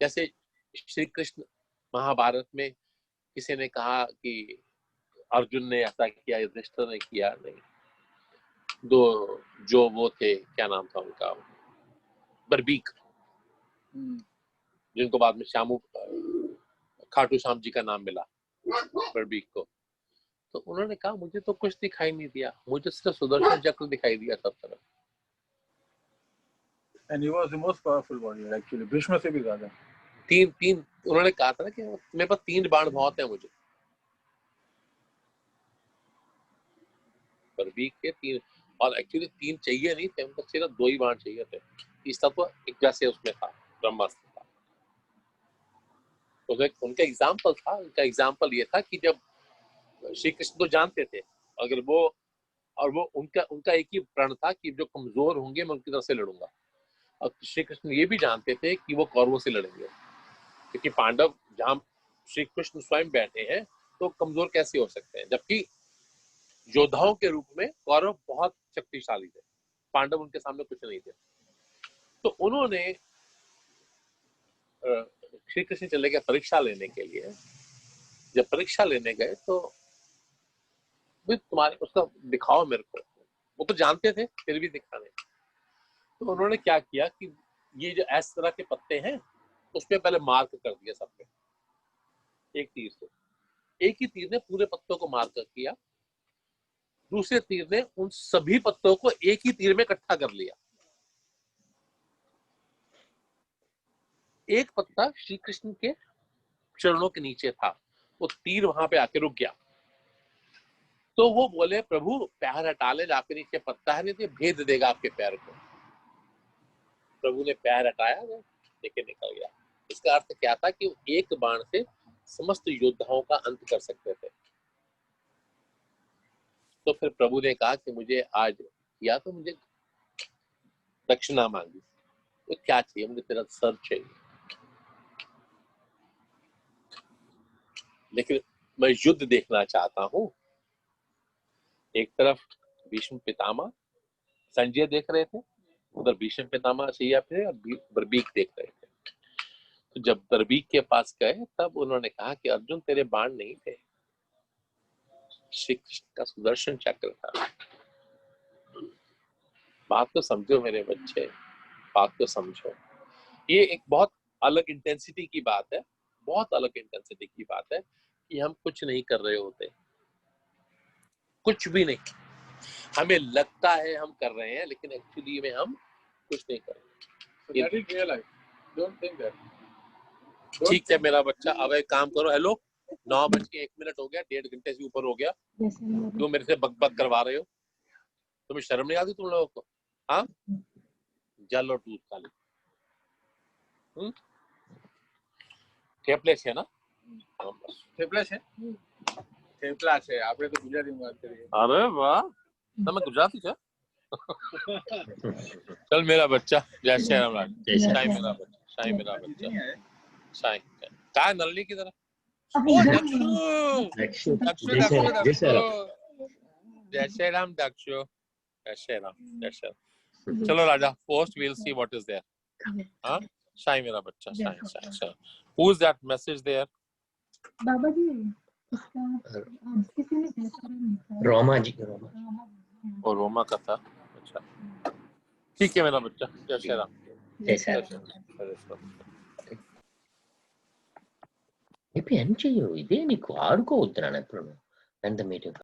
जैसे श्री कृष्ण महाभारत में किसी ने कहा कि अर्जुन ने ऐसा किया, युधिष्ठिर ने किया, नहीं, दो जो वो थे, क्या नाम था उनका, बर्बीक, जिनको बाद में श्यामू खाटू श्याम जी का नाम मिला, बर्बीक को। तो उन्होंने कहा मुझे तो कुछ दिखाई नहीं दिया, मुझे सिर्फ सुदर्शन चक्र दिखाई दिया सब तरफ। And he was the most powerful warrior actually, Bhishma से भी ज्यादा। तीन उन्होंने कहा था ना कि मेरे पास 3 बाण बहुत है मुझे, बर्बीक के 3, और एक्चुअली 3 चाहिए नहीं थे, उनको सिर्फ 2 ही बाण चाहिए थे। तीसरा तो एक जैसे उसमें था, ब्रह्मास्त्र था। तो उनका एग्जाम्पल था, उनका एग्जाम्पल ये था कि जब श्री कृष्ण तो जानते थे, अगर वो, और वो उनका एक ही प्रण था कि जो कमजोर होंगे मैं उनकी तरफ से लड़ूंगा। और श्री कृष्ण ये भी जानते थे कि वो कौरवों से लड़ेंगे, क्योंकि पांडव जहां श्री कृष्ण स्वयं बैठे हैं तो कमजोर कैसे हो सकते हैं, जबकि योद्धाओं के रूप में कौरव बहुत शक्तिशाली थे, पांडव उनके सामने कुछ नहीं थे। तो उन्होंने श्री कृष्ण चले गए परीक्षा लेने के लिए। जब परीक्षा लेने गए तो भी तुम्हारे उसका दिखाओ मेरे को, वो तो जानते थे फिर भी दिखाने। तो उन्होंने क्या किया कि ये जो इस तरह के पत्ते हैं उसपे पहले मार्क कर दिया सब पे एक तीर से। एक ही तीर ने पूरे पत्तों को मार्क किया, दूसरे तीर ने उन सभी पत्तों को एक ही तीर में इकट्ठा कर लिया। एक पत्ता श्री कृष्ण के चरणों के नीचे था, वो तीर वहां पे आके रुक गया। तो वो बोले प्रभु पैर हटा ले, आपके नीचे पत्ता है नहीं तो भेद देगा आपके पैर को। प्रभु ने पैर हटाया, लेके निकल गया। इसका अर्थ क्या था कि वो एक बाण से समस्त योद्धाओं का अंत कर सकते थे। तो फिर प्रभु ने कहा कि मुझे आज या तो मुझे दक्षिणा मांगी, तो क्या चाहिए, मुझे तेरा सर चाहिए, लेकिन मैं युद्ध देखना चाहता हूं। एक तरफ भीष्म पितामह संजय देख रहे थे, उधर भीष्म पितामह सैया पे और बर्बीक देख रहे थे। तो जब बर्बीक के पास गए तब उन्होंने कहा कि अर्जुन तेरे बाण नहीं थे, श्री कृष्ण का सुदर्शन चक्र था। बात को समझो मेरे बच्चे, बात को समझो। ये एक बहुत अलग इंटेंसिटी की बात है, बहुत अलग इंटेंसिटी की बात है कि हम कुछ नहीं कर रहे होते, कुछ भी नहीं। हमें लगता है हम कर रहे हैं, लेकिन एक्चुअली में हम कुछ नहीं कर रहे। ठीक है मेरा बच्चा, अब एक काम करो। हेलो, 9:01 हो गया, 1.5 घंटे से ऊपर हो गया, तुम मेरे से बक करवा रहे हो। तुम्हें शर्म नहीं आती तुम लोगों को? हाँ, जल और दूध खा लो। थेपले છે ना? થેપલા છે? થેપલા છે, આપણે તો ગુજરાતીમાં વાત કરીએ। अरे वाह, તમે ગુજરાતી છે? चल मेरा बच्चा, जय श्री राम। शाही मेरा बच्चा, शाही मेरा बच्चा, शाही। क्या नल्ली की तरह? ओ दक्षु, दक्षु, दक्षु, दक्षु। जय श्री राम दक्षु, जय श्री राम, जय श्री राम। चलो राजा, first we'll see what is there. हाँ, शाही मेरा बच्चा, Shahi, Shahi. Who is that message there? Baba ji, इसका आज किसी ने भेजा नहीं। रोमा जी, और रोमा का था। अच्छा, ठीक है मेरा बच्चा, जय श्री राम, जय श्री राम. ఇప్పుడు ఏం చెయ్యు ఇదే నీకు ఆడుకోవద్దురా ఎప్పుడు ఎంత మీటింగ్